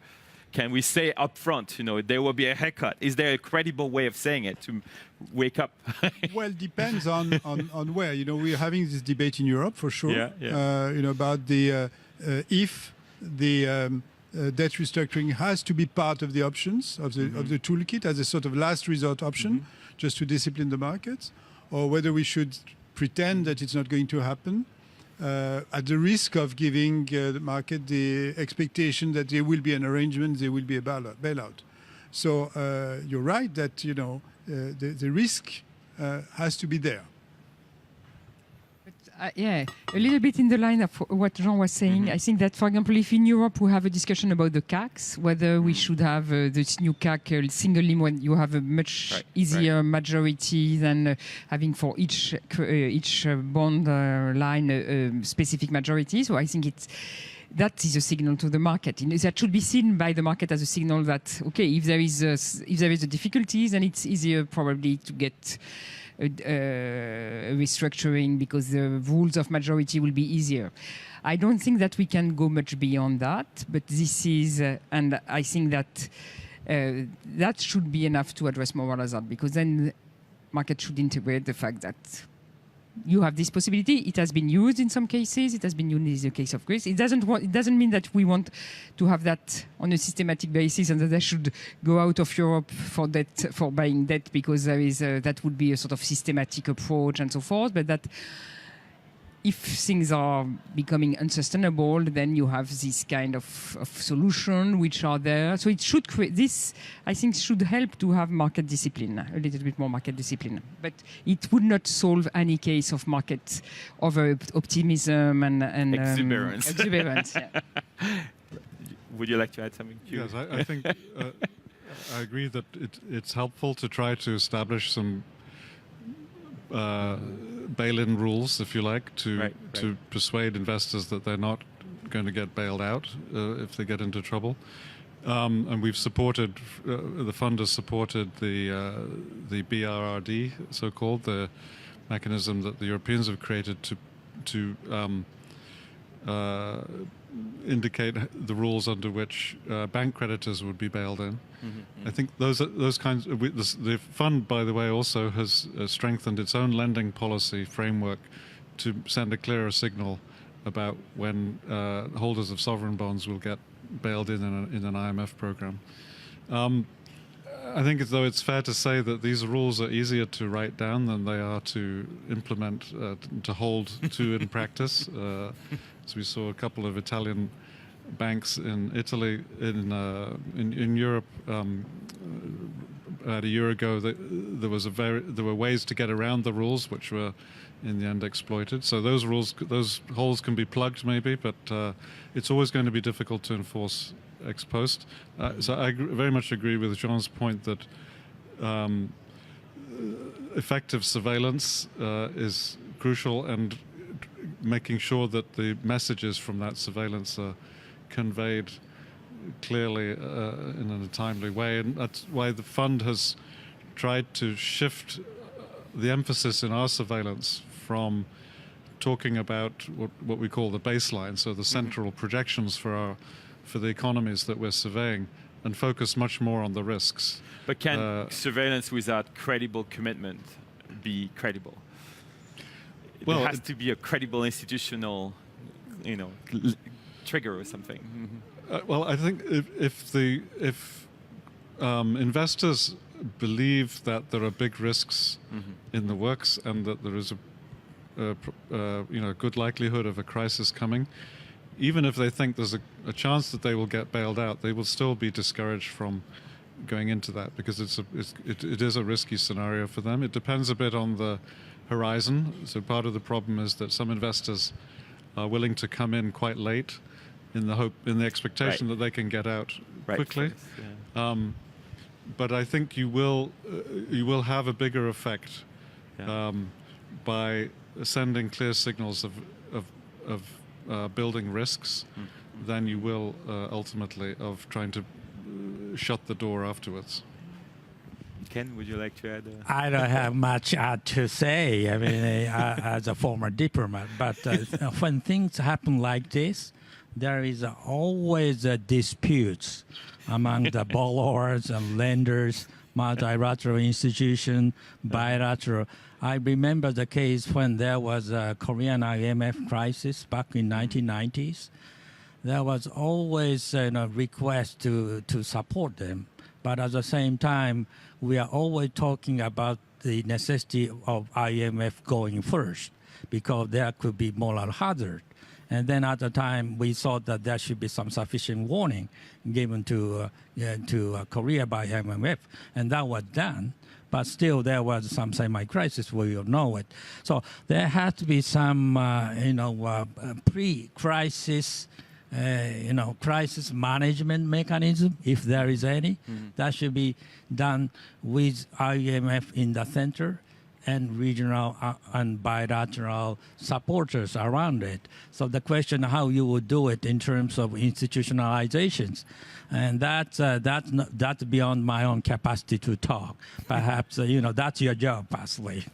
Can we say upfront, there will be a haircut? Is there a credible way of saying it to wake up? Well, depends on where. We're having this debate in Europe for sure. About if the debt restructuring has to be part of the options of the toolkit as a sort of last resort option, just to discipline the markets, or whether we should pretend that it's not going to happen at the risk of giving the market the expectation that there will be an arrangement, there will be a bailout. So you're right that the risk has to be there. A little bit in the line of what Jean was saying. I think that, for example, if in Europe we have a discussion about the CACs, whether we should have this new CAC singly when you have a much easier majority than having for each bond line a specific majority. So I think that is a signal to the market. That should be seen by the market as a signal that, okay, if there is a difficulty, then it's easier probably to get restructuring because the rules of majority will be easier. I don't think that we can go much beyond that, but this is, and I think that that should be enough to address moral hazard, because then the market should integrate the fact that you have this possibility. It has been used in some cases. It has been used in the case of Greece. It doesn't mean that we want to have that on a systematic basis and that they should go out of Europe for buying debt, because there is that would be a sort of systematic approach and so forth. But that if things are becoming unsustainable, then you have this kind of solution which are there. So it should create this, I think, should help to have market discipline, a little bit more market discipline. But it would not solve any case of market over optimism and exuberance. Exuberance. Yeah. Would you like to add something? Yes, I think I agree that it's helpful to try to establish some bail-in rules, if you like, to persuade investors that they're not going to get bailed out if they get into trouble. And we've supported, the fund has supported the BRRD, so-called, the mechanism that the Europeans have created to indicate the rules under which bank creditors would be bailed in. I think those kinds. The fund, by the way, also has strengthened its own lending policy framework to send a clearer signal about when holders of sovereign bonds will get bailed in an IMF program. I think as though it's fair to say that these rules are easier to write down than they are to implement, to hold to in practice. As we saw a couple of Italian banks in Italy, in Europe, about a year ago, there were ways to get around the rules, which were in the end exploited. So those holes can be plugged maybe, but it's always going to be difficult to enforce ex post. So I very much agree with Jean's point that effective surveillance is crucial, and making sure that the messages from that surveillance are conveyed clearly in a timely way. And that's why the fund has tried to shift the emphasis in our surveillance from talking about what we call the baseline, so the central projections for the economies that we're surveying, and focus much more on the risks. But can surveillance without credible commitment be credible? Well, there has to be a credible institutional, trigger or something. Well, I think if investors believe that there are big risks in the works and that there is a good likelihood of a crisis coming, even if they think there's a chance that they will get bailed out, they will still be discouraged from going into that, because it is a risky scenario for them. It depends a bit on the horizon. So part of the problem is that some investors are willing to come in quite late in the expectation that they can get out quickly. But I think you will have a bigger effect by sending clear signals of building risks than you will ultimately of trying to shut the door afterwards. Ken, would you like to add? I don't have much to say. I mean, as a former diplomat, but when things happen like this, there is always disputes among the borrowers and lenders, multilateral institution, bilateral. I remember the case when there was a Korean IMF crisis back in 1990s. There was always a request to support them. But at the same time, we are always talking about the necessity of IMF going first, because there could be moral hazard. And then at the time, we thought that there should be some sufficient warning given to Korea by IMF, and that was done. But still, there was some semi-crisis. We all know it. So there has to be some, pre-crisis, crisis management mechanism, if there is any. That should be done with IMF in the center and regional and bilateral supporters around it. So the question how you would do it in terms of institutionalizations, and that's beyond my own capacity to talk. Perhaps that's your job, personally.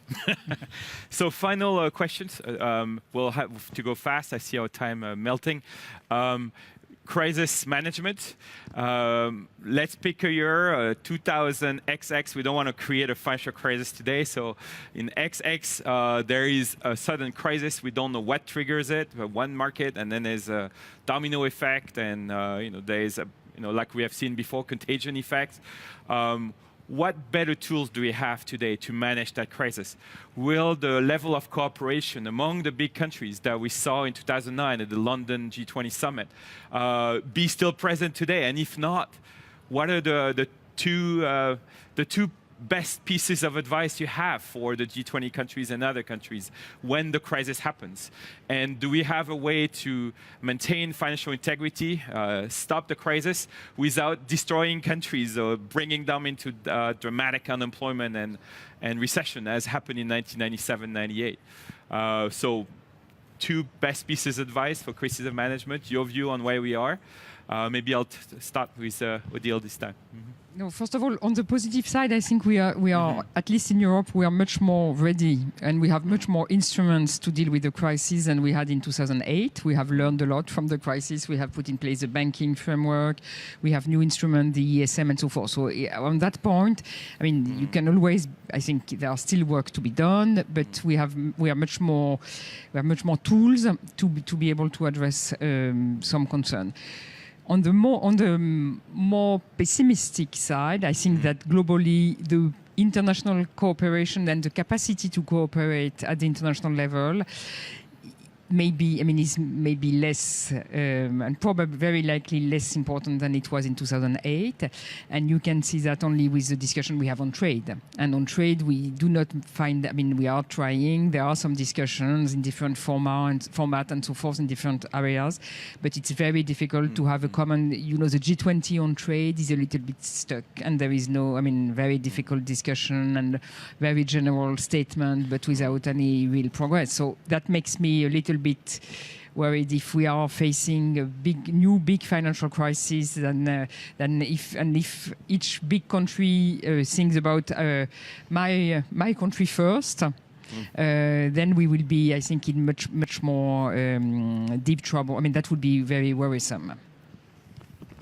So final questions. We'll have to go fast. I see our time melting. Crisis management. Let's pick a year, 2000 XX. We don't want to create a financial crisis today. So in XX, there is a sudden crisis. We don't know what triggers it. One market, and then there's a domino effect, and there's like we have seen before, contagion effects. What better tools do we have today to manage that crisis? Will the level of cooperation among the big countries that we saw in 2009 at the London G20 summit be still present today? And if not, what are the two best pieces of advice you have for the G20 countries and other countries when the crisis happens? And do we have a way to maintain financial integrity, stop the crisis without destroying countries or bringing them into dramatic unemployment and recession, as happened in 1997-98? So 2 best pieces of advice for crisis management, your view on where we are. Maybe I'll start with Odile this time. No, first of all, on the positive side, I think we are at least in Europe, we are much more ready, and we have much more instruments to deal with the crisis than we had in 2008. We have learned a lot from the crisis. We have put in place a banking framework. We have new instruments, the ESM, and so forth. So on that point, I mean, you can always. I think there are still work to be done, but we have much more tools to be able to address some concern. On the more pessimistic side, I think that globally the international cooperation and the capacity to cooperate at the international level is maybe less and probably very likely less important than it was in 2008. And you can see that only with the discussion we have on trade. And on trade, we do not find, we are trying. There are some discussions in different format and so forth in different areas, but it's very difficult to have a common, the G20 on trade is a little bit stuck, and there is no, very difficult discussion and very general statement, but without any real progress. So that makes me a little bit worried if we are facing a new big financial crisis, then if each big country thinks about my country first, then we will be, I think, in much more deep trouble. That would be very worrisome.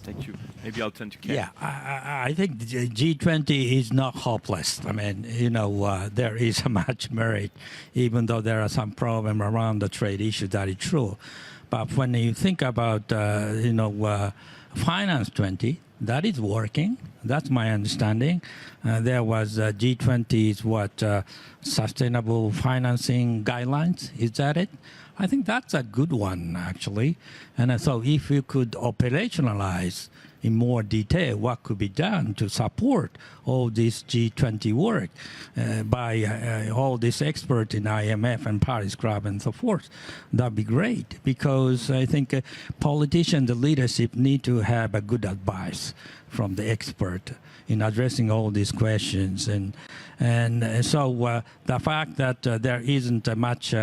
Thank you. Maybe I'll turn to Ken. Yeah, I think the G20 is not hopeless. There is much merit, even though there are some problems around the trade issue. That is true. But when you think about, Finance 20, that is working. That's my understanding. There was G20's sustainable financing guidelines. Is that it? I think that's a good one, actually. And so if you could operationalize in more detail what could be done to support all this G20 work by all these experts in IMF and Paris Club and so forth, that'd be great. Because I think politicians, the leadership, need to have a good advice from the expert in addressing all these questions. And so the fact that there isn't much,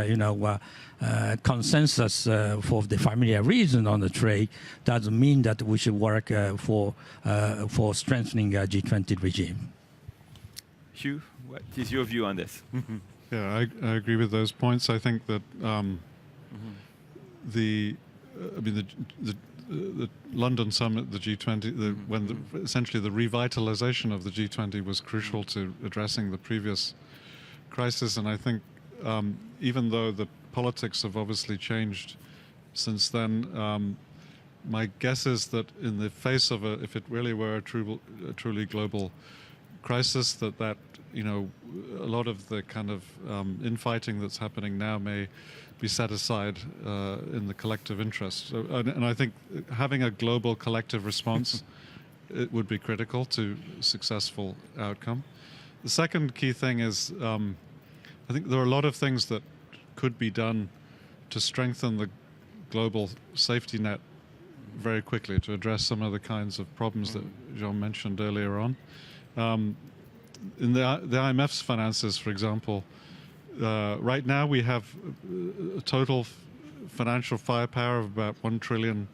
consensus for the familiar reason on the trade doesn't mean that we should work for strengthening a G20 regime. Hugh, what is your view on this? Yeah, I agree with those points. I think that the London summit, the G20, essentially the revitalization of the G20 was crucial to addressing the previous crisis. And I think even though the politics have obviously changed since then, my guess is that in the face of if it really were a truly global crisis, that a lot of the kind of infighting that's happening now may be set aside in the collective interest. So, and I think having a global collective response it would be critical to a successful outcome. The second key thing is I think there are a lot of things that could be done to strengthen the global safety net very quickly to address some of the kinds of problems that Jean mentioned earlier on. In the IMF's finances, for example, right now we have a total financial firepower of about $1 trillion,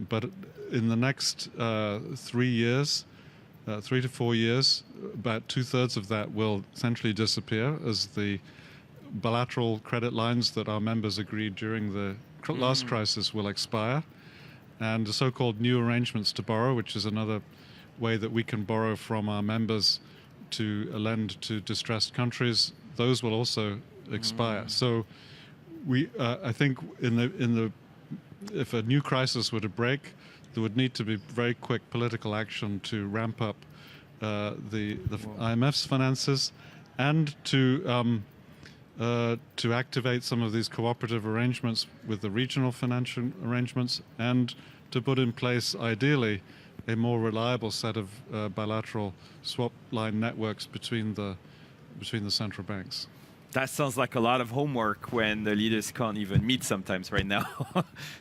but in the next 3 to 4 years, about 2/3 of that will essentially disappear as the bilateral credit lines that our members agreed during the last crisis will expire, and the so-called new arrangements to borrow, which is another way that we can borrow from our members to lend to distressed countries, those will also expire. So I think if a new crisis were to break, there would need to be very quick political action to ramp up the IMF's finances and to activate some of these cooperative arrangements with the regional financial arrangements, and to put in place, ideally, a more reliable set of bilateral swap line networks between the central banks. That sounds like a lot of homework when the leaders can't even meet sometimes right now.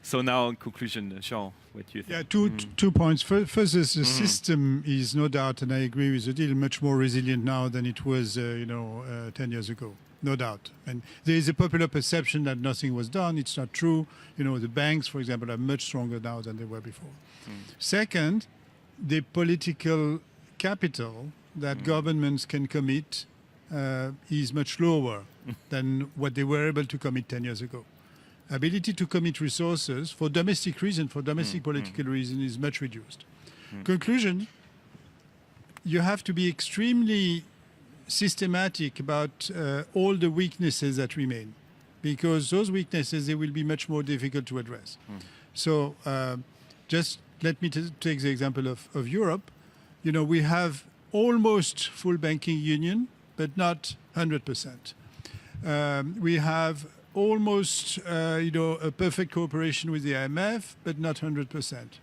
So now, in conclusion, Jean, what do you think? Yeah, two points. First, the system is no doubt, and I agree with Odile, much more resilient now than it was, 10 years ago. No doubt. And there is a popular perception that nothing was done. It's not true. The banks, for example, are much stronger now than they were before. Second, the political capital that governments can commit is much lower than what they were able to commit 10 years ago. Ability to commit resources for domestic reason, for domestic political reason, is much reduced. Conclusion, you have to be extremely systematic about all the weaknesses that remain, because those weaknesses, they will be much more difficult to address. So just let me take the example of Europe. We have almost full banking union, but not 100%. We have almost a perfect cooperation with the IMF, but not 100%.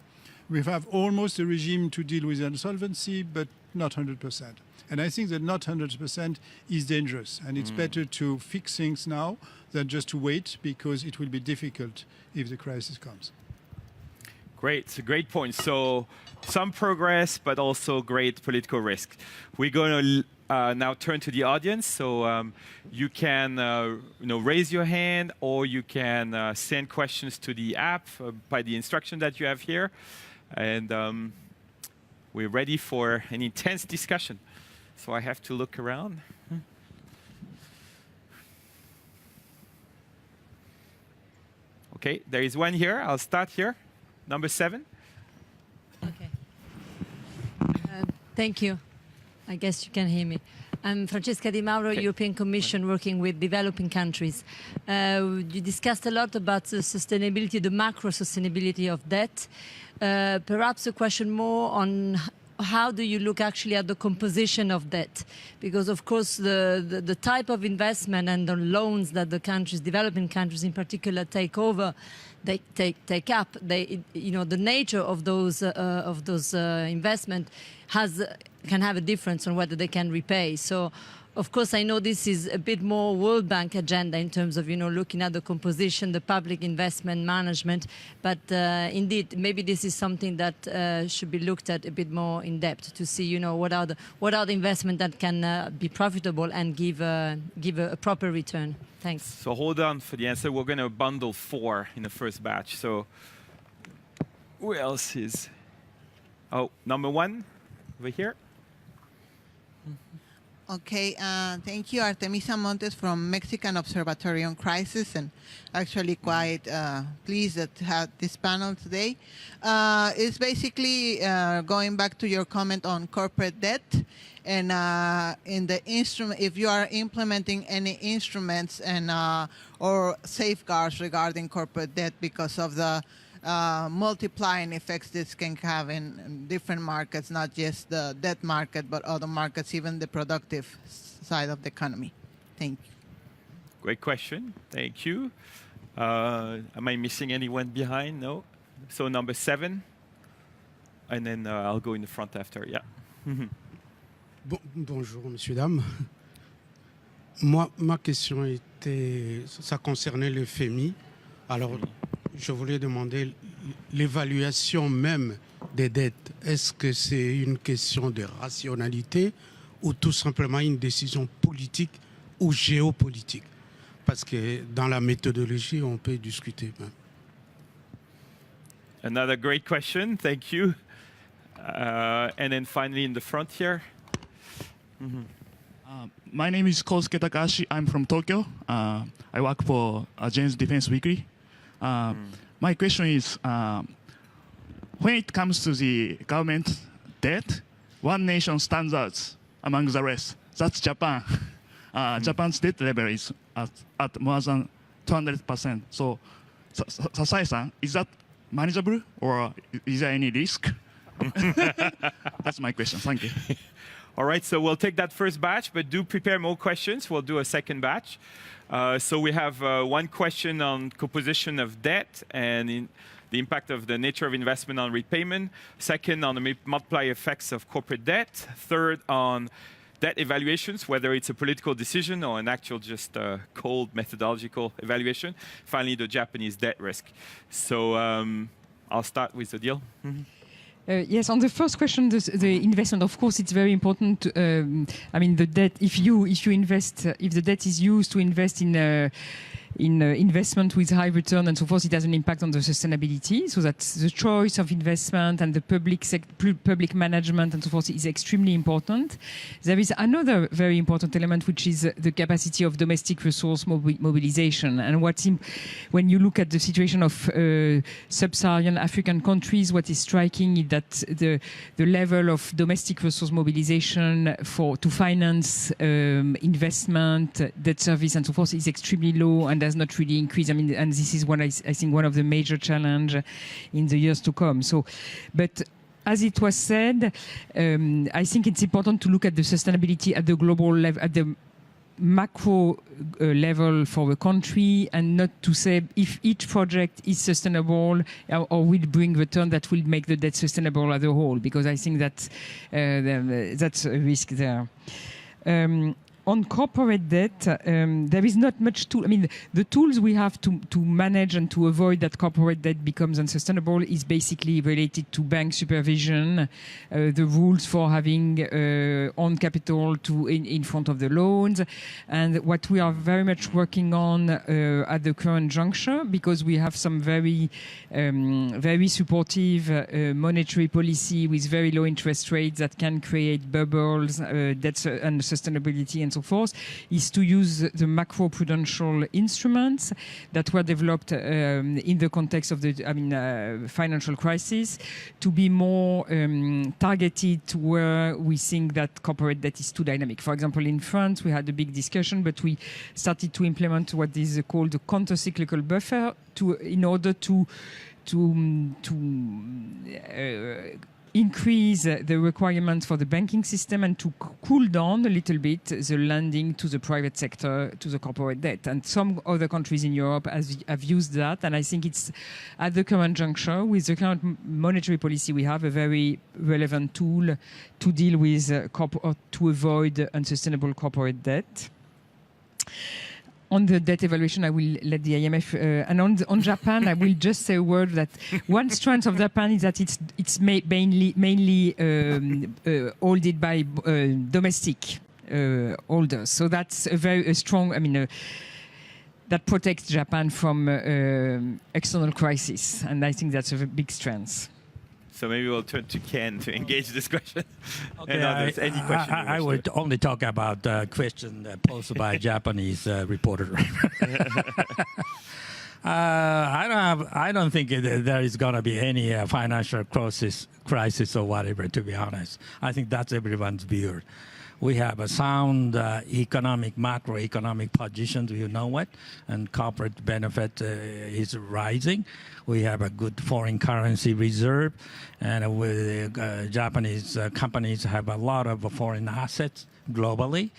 We have almost a regime to deal with insolvency, but not 100%. And I think that not 100% is dangerous, and it's better to fix things now than just to wait, because it will be difficult if the crisis comes. Great, it's a great point. So some progress, but also great political risk. We're going to now turn to the audience. So you can raise your hand, or you can send questions to the app by the instruction that you have here. And we're ready for an intense discussion. So I have to look around. Okay, there is one here. I'll start here. Number 7. Okay. Thank you. I guess you can hear me. I'm Francesca Di Mauro, European Commission, working with developing countries. You discussed a lot about the sustainability, the macro sustainability of debt. Perhaps a question more on how do you look actually at the composition of debt? Because, of course, the type of investment and the loans that the countries, developing countries in particular, take over, they take up. The nature of those investment can have a difference on whether they can repay. So, of course, I know this is a bit more World Bank agenda in terms of looking at the composition, the public investment management. But indeed, maybe this is something that should be looked at a bit more in depth to see what are the investment that can be profitable and give a proper return. Thanks. So hold on for the answer. We're going to bundle 4 in the first batch. So who else is? Oh, number 1 over here. Okay, thank you, Artemisa Montes from Mexican Observatory on Crisis, and actually quite pleased to have this panel today. It's basically going back to your comment on corporate debt, and in the instrument, if you are implementing any instruments and or safeguards regarding corporate debt because of the multiplying effects this can have in different markets, not just the debt market, but other markets, even the productive side of the economy. Thank you. Great question. Thank you. Am I missing anyone behind? No? So number 7. And then I'll go in the front after. Yeah. Bonjour, messieurs, dames. Moi, ma question ça concernait le FMI. Alors, je voulais demander l'évaluation même des dettes. Est-ce que c'est une question de rationalité ou tout simplement une décision politique ou géopolitique? Parce que dans la méthodologie, on peut discuter même. Another great question. Thank you. And then finally in the front here. My name is Kosuke Takahashi. I'm from Tokyo. I work for Jane's Defense Weekly. My question is, when it comes to the government debt, one nation stands out among the rest. That's Japan. Japan's debt level is at more than 200%. So, SASAE-san, is that manageable, or is there any risk? That's my question. Thank you. All right, so we'll take that first batch, but do prepare more questions. We'll do a second batch. So we have one question on composition of debt and the impact of the nature of investment on repayment. Second, on the multiplier effects of corporate debt. Third, on debt evaluations, whether it's a political decision or an actual just cold methodological evaluation. Finally, the Japanese debt risk. So I'll start with Odile. Yes, on the first question, the investment, of course, it's very important. I mean, the debt. If you invest, if the debt is used to invest in investment with high return and so forth, it has an impact on the sustainability. So that's the choice of investment and the public management and so forth is extremely important. There is another very important element, which is the capacity of domestic resource mobilization. And when you look at the situation of sub-Saharan African countries, what is striking is that the level of domestic resource mobilization to finance investment, debt service and so forth is extremely low and has not really increased. I mean, and this is I think one of the major challenge in the years to come. So, but as it was said, I think it's important to look at the sustainability at the global level, at the macro level for a country, and not to say if each project is sustainable or will bring return that will make the debt sustainable as a whole, because I think that's a risk there. On corporate debt, there is not much tool. I mean, the tools we have to manage and to avoid that corporate debt becomes unsustainable is basically related to bank supervision, the rules for having own capital in front of the loans, and what we are very much working on at the current juncture, because we have some very supportive monetary policy with very low interest rates that can create bubbles, debt and sustainability and so forth, is to use the macro-prudential instruments that were developed in the context of the financial crisis to be more targeted to where we think that corporate debt is too dynamic. For example, in France, we had a big discussion, but we started to implement what is called the counter-cyclical buffer in order to increase the requirements for the banking system and to cool down a little bit the lending to the private sector, to the corporate debt. And some other countries in Europe have used that. And I think it's, at the current juncture, with the current monetary policy we have, a very relevant tool to deal with to avoid unsustainable corporate debt. On the debt evaluation, I will let the IMF. And on Japan, I will just say a word that one strength of Japan is that it's mainly holded by domestic holders. So that's a very strong. I mean. That protects Japan from external crisis, and I think that's a big strength. So maybe we'll turn to Ken to engage this question. Okay, And others. Any question? I would only talk about the question posed by a Japanese reporter. I don't think there is going to be any financial crisis or whatever, to be honest. I think that's everyone's view. We have a sound macroeconomic position, you know it, and corporate benefit is rising. We have a good foreign currency reserve, and Japanese companies have a lot of foreign assets globally.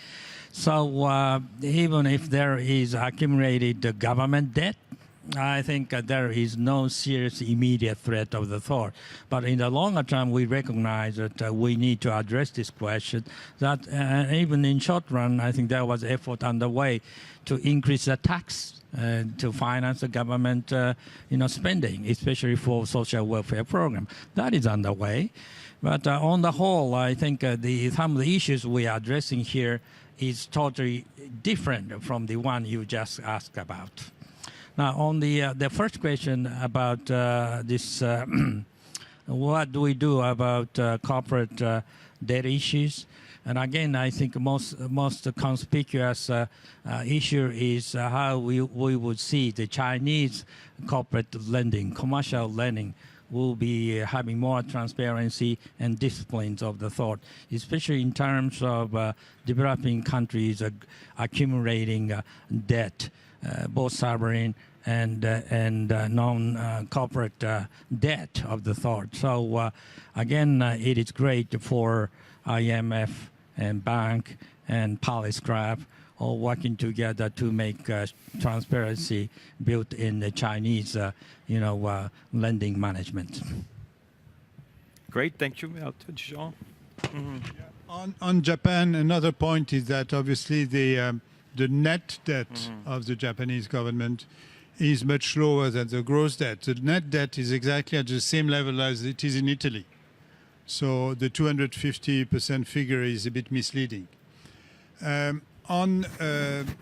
So even if there is accumulated government debt, I think there is no serious immediate threat of the sort. But in the longer term, we recognize that we need to address this question. That even in short run, I think there was effort underway to increase the tax to finance the government spending, especially for social welfare program. That is underway. But on the whole, I think some of the issues we are addressing here is totally different from the one you just asked about. Now, on the first question about this, what do we do about corporate debt issues? And again, I think most conspicuous issue is how we would see the Chinese corporate lending, commercial lending, will be having more transparency and disciplines of the thought, especially in terms of developing countries accumulating debt, both sovereign and non-corporate debt of the thought. So again, it is great for IMF and bank and police grab all working together to make transparency built in the Chinese, lending management. Great, thank you. Jean. On Japan, another point is that obviously the net debt of the Japanese government is much lower than the gross debt. The net debt is exactly at the same level as it is in Italy. So the 250% figure is a bit misleading. On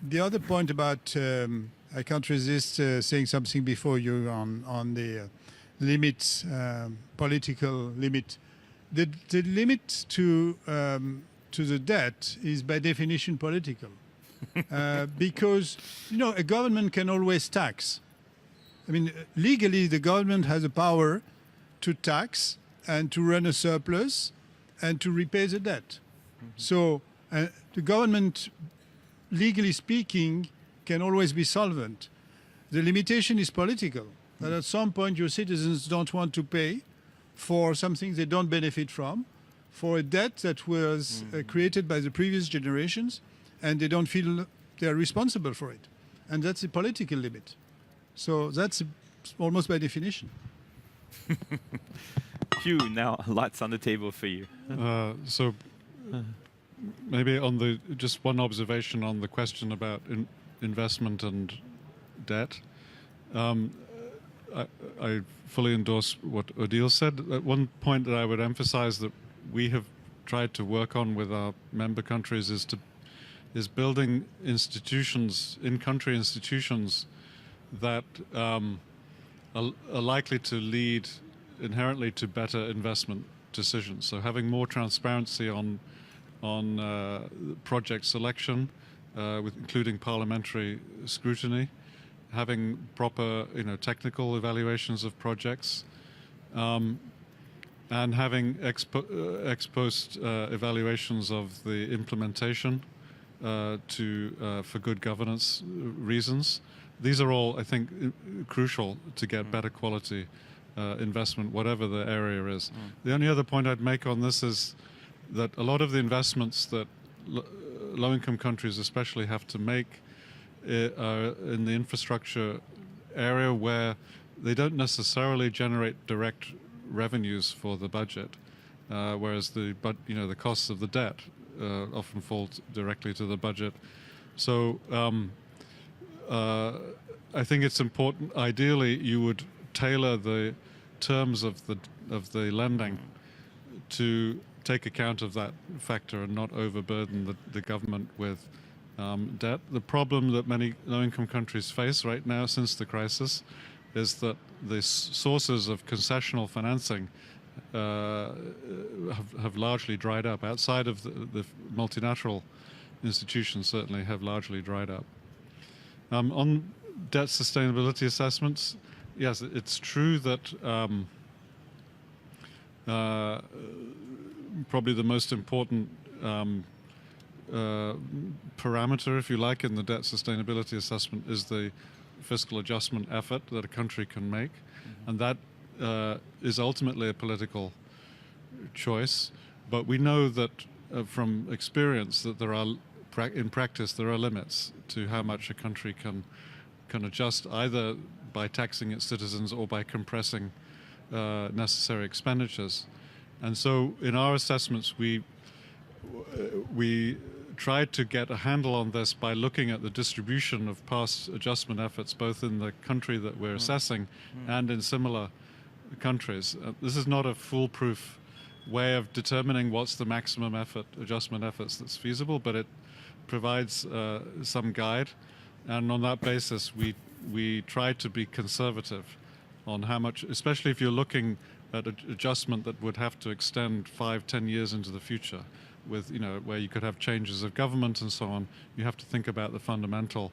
the other point about, I can't resist saying something before you on the limits, political limit. The limit to the debt is by definition political, because a government can always tax. I mean, legally, the government has the power to tax and to run a surplus and to repay the debt. So the government, legally speaking, can always be solvent. The limitation is political. That at some point your citizens don't want to pay for something they don't benefit from, for a debt that was created by the previous generations, and they don't feel they are responsible for it. And that's a political limit. So that's almost by definition. Hugh, now lots on the table for you. So maybe on just one observation on the question about investment and debt. I fully endorse what Odile said. One point that I would emphasize that we have tried to work on with our member countries is building institutions, in-country institutions that are likely to lead inherently to better investment decisions. So having more transparency on project selection, including parliamentary scrutiny, having proper, technical evaluations of projects, and having ex post evaluations of the implementation for good governance reasons. These are all, I think, crucial to get better quality investment, whatever the area is. The only other point I'd make on this is that a lot of the investments that low-income countries especially have to make are in the infrastructure area where they don't necessarily generate direct revenues for the budget, whereas the costs of the debt often fall directly to the budget. So I think it's important. Ideally, you would tailor the terms of the lending to take account of that factor and not overburden the government with debt. The problem that many low-income countries face right now since the crisis is that the sources of concessional financing have largely dried up. Outside of the multilateral institutions certainly have largely dried up. On debt sustainability assessments, yes, it's true that probably the most important parameter, if you like, in the debt sustainability assessment is the fiscal adjustment effort that a country can make. And that is ultimately a political choice. But we know that from experience that there are, in practice, there are limits to how much a country can adjust, either by taxing its citizens or by compressing necessary expenditures. And so in our assessments, we tried to get a handle on this by looking at the distribution of past adjustment efforts, both in the country that we're assessing and in similar countries. This is not a foolproof way of determining what's the maximum adjustment efforts that's feasible, but it provides some guide. And on that basis, we try to be conservative on how much, especially if you're looking at an adjustment that would have to extend 5-10 years into the future, with where you could have changes of government and so on. You have to think about the fundamental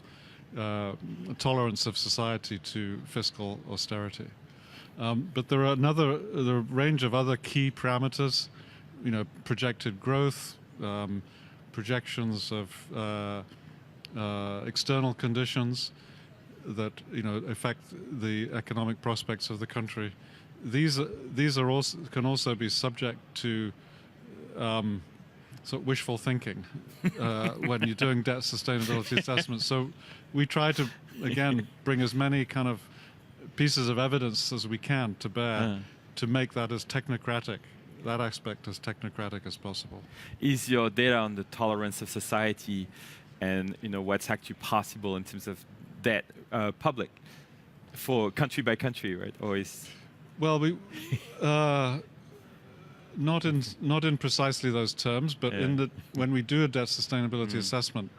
tolerance of society to fiscal austerity. But there are a range of other key parameters, projected growth, projections of external conditions that affect the economic prospects of the country. These are also can also be subject to sort of wishful thinking when you're doing debt sustainability assessments. So we try to, again, bring as many kind of pieces of evidence as we can to bear to make that as technocratic, that aspect as technocratic as possible. Is your data on the tolerance of society and what's actually possible in terms of debt public for country by country, right? Or is well, we not in precisely those terms, but when we do a debt sustainability assessment,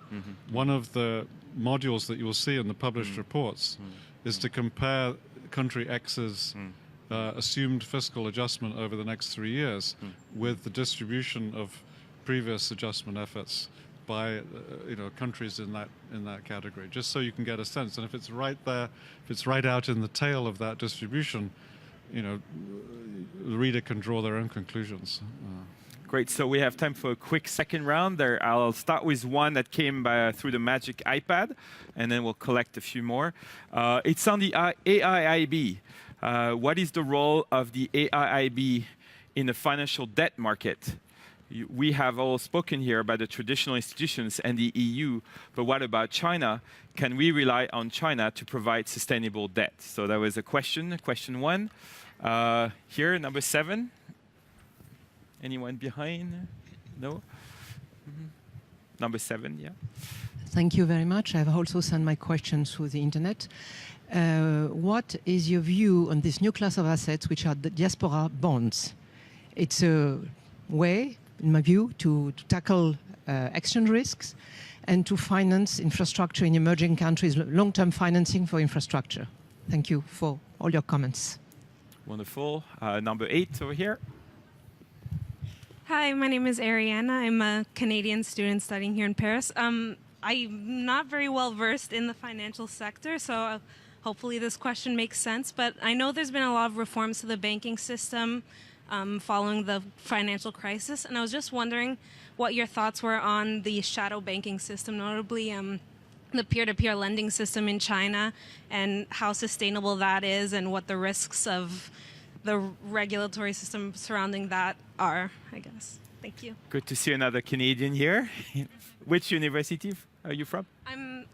one of the modules that you will see in the published reports is to compare country X's assumed fiscal adjustment over the next 3 years with the distribution of previous adjustment efforts by countries in that category, just so you can get a sense. And if it's right there, if it's right out in the tail of that distribution, the reader can draw their own conclusions. Great. So we have time for a quick second round. There, I'll start with one that came through the magic iPad, and then we'll collect a few more. It's on the AIIB. What is the role of the AIIB in the financial debt market? We have all spoken here about the traditional institutions and the EU, but what about China? Can we rely on China to provide sustainable debt? So that was a question one. Here, number 7. Anyone behind? No? Number 7, yeah. Thank you very much. I've also sent my questions through the internet. What is your view on this new class of assets, which are the diaspora bonds? It's a way, in my view, to tackle exchange risks and to finance infrastructure in emerging countries, long-term financing for infrastructure. Thank you for all your comments. Wonderful. Number 8 over here. Hi, my name is Ariana. I'm a Canadian student studying here in Paris. I'm not very well versed in the financial sector, so hopefully this question makes sense. But I know there's been a lot of reforms to the banking system following the financial crisis, and I was just wondering what your thoughts were on the shadow banking system, notably the peer-to-peer lending system in China, and how sustainable that is, and what the risks of the regulatory system surrounding that are, I guess. Thank you. Good to see another Canadian here. Which university are you from?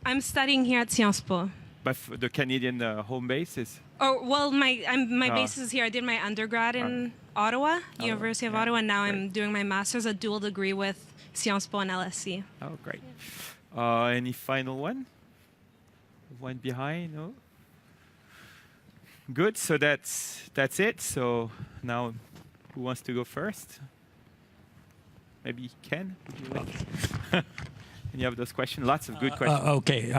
I'm studying here at Sciences Po. But the Canadian home base is? Oh, well, my base is here. I did my undergrad in Ottawa, University of Ottawa, and now I'm doing my master's, a dual degree with Sciences Po and LSE. Oh, great. Any final one? One behind? No? Good. So that's it. So now, who wants to go first? Maybe Ken? Would you like? Any of those questions? Lots of good questions. Okay.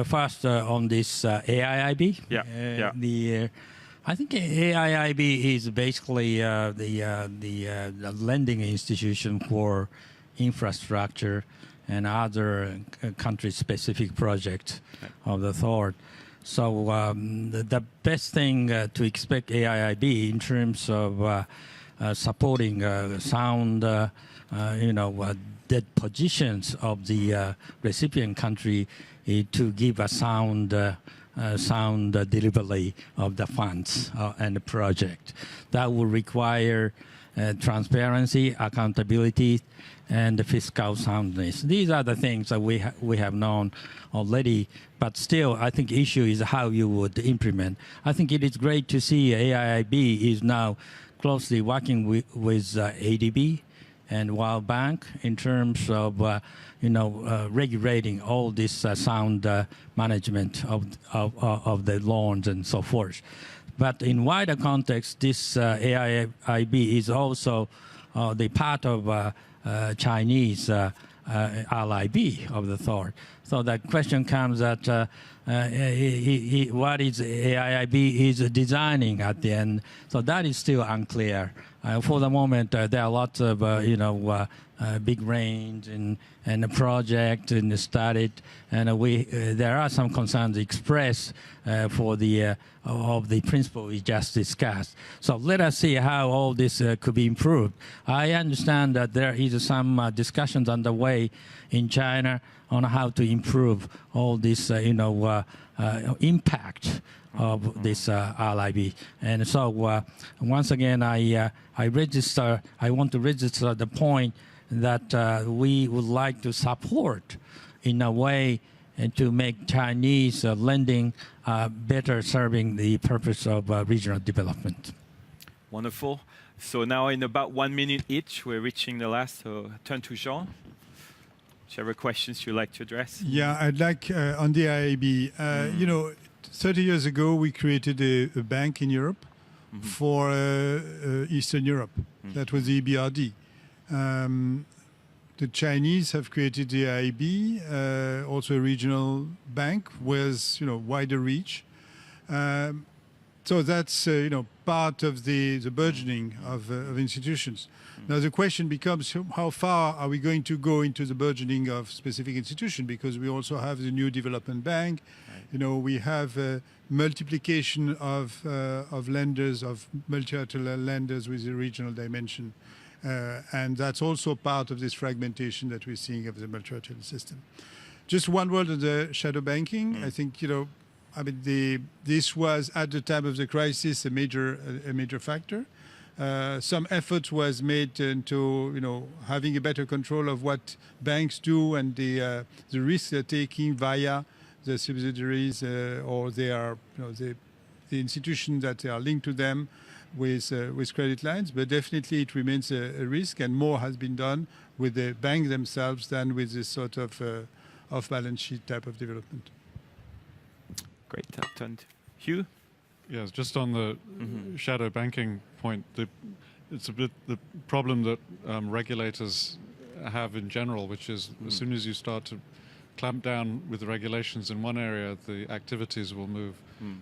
First, on this AIIB. I think AIIB is basically the lending institution for infrastructure and other country-specific projects of the sort. So the best thing to expect AIIB in terms of supporting sound, debt positions of the recipient country to give a sound delivery of the funds and the project. That will require transparency, accountability, and fiscal soundness. These are the things that we have known already, but still, I think the issue is how you would implement. I think it is great to see AIIB is now closely working with ADB and World Bank in terms of regulating all this sound management of the loans and so forth. But in wider context, this AIIB is also the part of Chinese LIB of the thought. So the question comes that what is AIIB is designing at the end. So that is still unclear. For the moment, there are lots of big range and the project and studied, and there are some concerns expressed for the of the principle we just discussed. So let us see how all this could be improved. I understand that there is some discussions underway in China on how to improve all this impact of this LIB. And so once again, I want to register the point that we would like to support in a way and to make Chinese lending better serving the purpose of regional development. Wonderful. So now in about 1 minute each, we're reaching the last. So turn to Jean. Whichever questions you'd like to address. Yeah, I'd like on the IAB. You know, 30 years ago, we created a bank in Europe for Eastern Europe. That was the EBRD. The Chinese have created the IAB, also a regional bank with wider reach. So that's part of the burgeoning of institutions. Now the question becomes how far are we going to go into the burgeoning of specific institutions, because we also have the new development bank. We have a multiplication of lenders, of multilateral lenders with a regional dimension. And that's also part of this fragmentation that we're seeing of the multilateral system. Just one word on the shadow banking. I think, this was at the time of the crisis a major factor. Some effort was made into having a better control of what banks do and the risks they're taking via the subsidiaries or the institutions that are linked to them with credit lines. But definitely it remains a risk, and more has been done with the banks themselves than with this sort of off-balance sheet type of development. Great. Turn to Hugh. Yes, just on the shadow banking point, it's a bit the problem that regulators have in general, which is as soon as you start to clamp down with the regulations in one area, the activities will move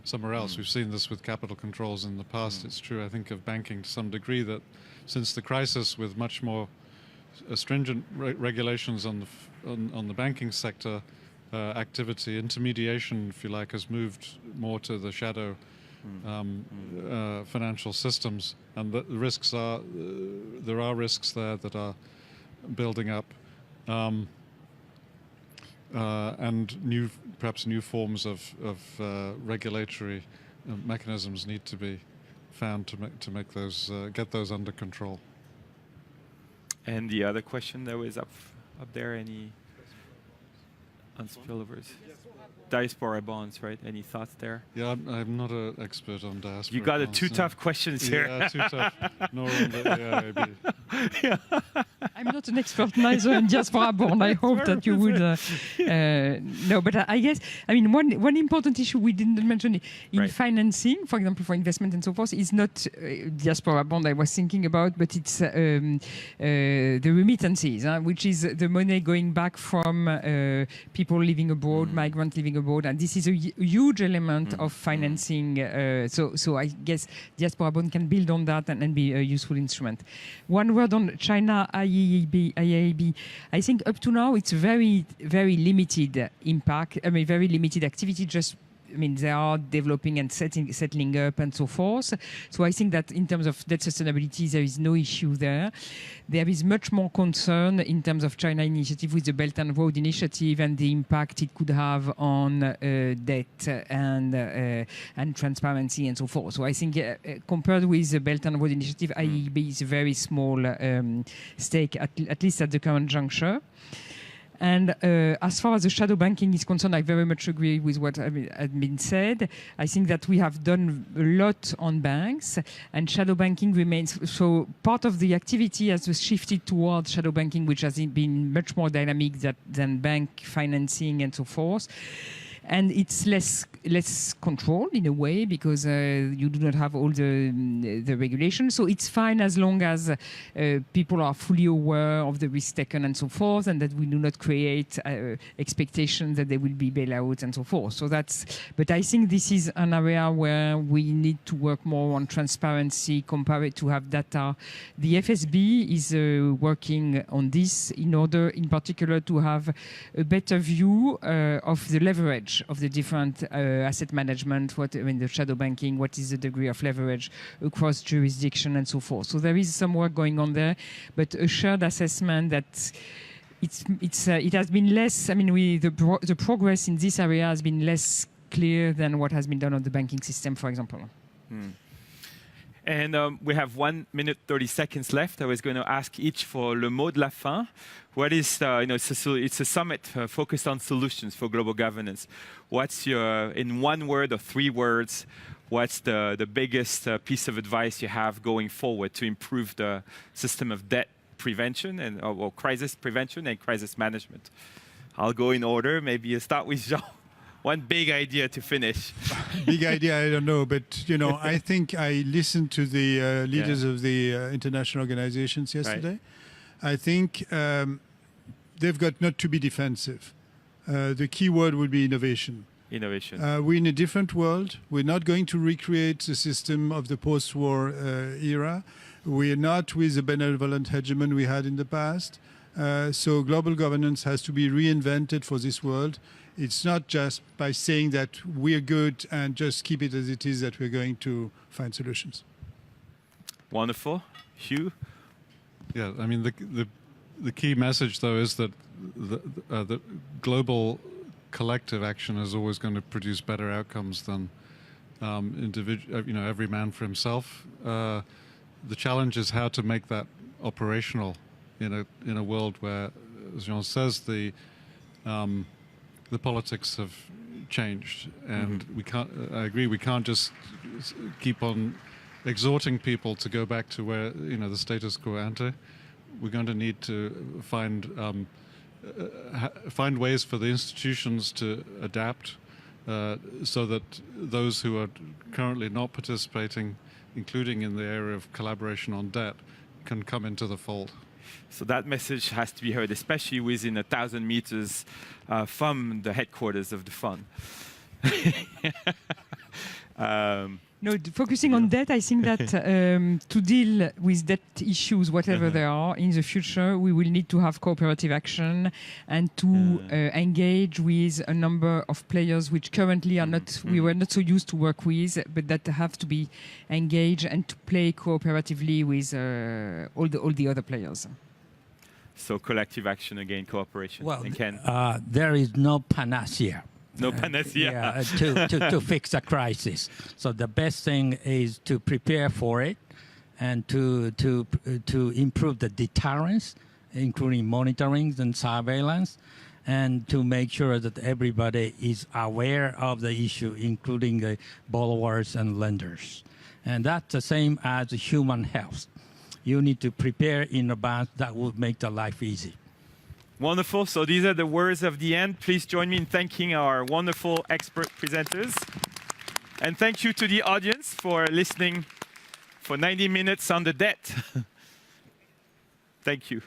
somewhere else. We've seen this with capital controls in the past. It's true, I think, of banking to some degree, that since the crisis, with much more stringent regulations on the banking sector, activity, intermediation, if you like, has moved more to the shadow financial systems, and the risks are there are risks there that are building up, and perhaps new forms of regulatory mechanisms need to be found to make those get those under control. And the other question that was up there, any on spillovers? Diaspora bonds, right? Any thoughts there? Yeah, I'm not an expert on diaspora. You got bonds, two tough questions here. Yeah, too tough. Nor on the yeah. I'm not an expert neither in diaspora bond. I hope that you would know. But I guess, one important issue we didn't mention in financing, for example, for investment and so forth, is not diaspora bond I was thinking about, but it's the remittances, which is the money going back from people living abroad, migrants living abroad, and this is a huge element of financing. So I guess diaspora bond can build on that and be a useful instrument. One word on China IAB. I think up to now it's very, very limited impact. Very limited activity. They are developing and settling up and so forth. So I think that in terms of debt sustainability, there is no issue there. There is much more concern in terms of China initiative with the Belt and Road Initiative and the impact it could have on debt and transparency and so forth. So I think compared with the Belt and Road Initiative, IEB is a very small stake, at least at the current juncture. And as far as the shadow banking is concerned, I very much agree with what had been said. I think that we have done a lot on banks, and shadow banking remains. So part of the activity has shifted towards shadow banking, which has been much more dynamic than bank financing and so forth. And it's less controlled in a way, because you do not have all the regulations. So it's fine as long as people are fully aware of the risk taken and so forth, and that we do not create expectations that there will be bailouts and so forth. So but I think this is an area where we need to work more on transparency, compare it to have data. The FSB is working on this in order, in particular, to have a better view of the leverage of the different asset management, the shadow banking, what is the degree of leverage across jurisdiction and so forth. So there is some work going on there, but a shared assessment that it has been less, the progress in this area has been less clear than what has been done on the banking system, for example. And we have 1 minute, 30 seconds left. I was going to ask each for le mot de la fin. What is, it's a summit focused on solutions for global governance. What's your, in 1 word or 3 words, what's the biggest piece of advice you have going forward to improve the system of debt prevention and or crisis prevention and crisis management? I'll go in order. Maybe you start with Jean. One big idea to finish. Big idea, I don't know, but I think I listened to the leaders of the international organizations yesterday. Right. I think they've got not to be defensive. The key word would be innovation. Innovation. We're in a different world. We're not going to recreate the system of the post-war era. We're not with the benevolent hegemon we had in the past. So global governance has to be reinvented for this world. It's not just by saying that we're good and just keep it as it is that we're going to find solutions. Wonderful. Hugh? Yeah, I mean, the key message, though, is that the global collective action is always going to produce better outcomes than every man for himself. The challenge is how to make that operational in a world where, as Jean says, the politics have changed, and we can't. I agree. We can't just keep on exhorting people to go back to where the status quo ante. We're going to need to find ways for the institutions to adapt, so that those who are currently not participating, including in the area of collaboration on debt, can come into the fold. So that message has to be heard, especially within 1,000 meters from the headquarters of the fund. Focusing on debt, I think that to deal with debt issues, whatever they are, in the future, we will need to have cooperative action and to engage with a number of players which currently are not, we were not so used to work with, but that have to be engaged and to play cooperatively with all the other players. So collective action again, cooperation. Well, and Ken? There is no panacea. No panacea. To fix a crisis. So the best thing is to prepare for it and to improve the deterrence, including monitoring and surveillance, and to make sure that everybody is aware of the issue, including the borrowers and lenders. And that's the same as human health. You need to prepare in advance. That would make the life easy. Wonderful. So these are the words of the end. Please join me in thanking our wonderful expert presenters. And thank you to the audience for listening for 90 minutes on the debt. Thank you.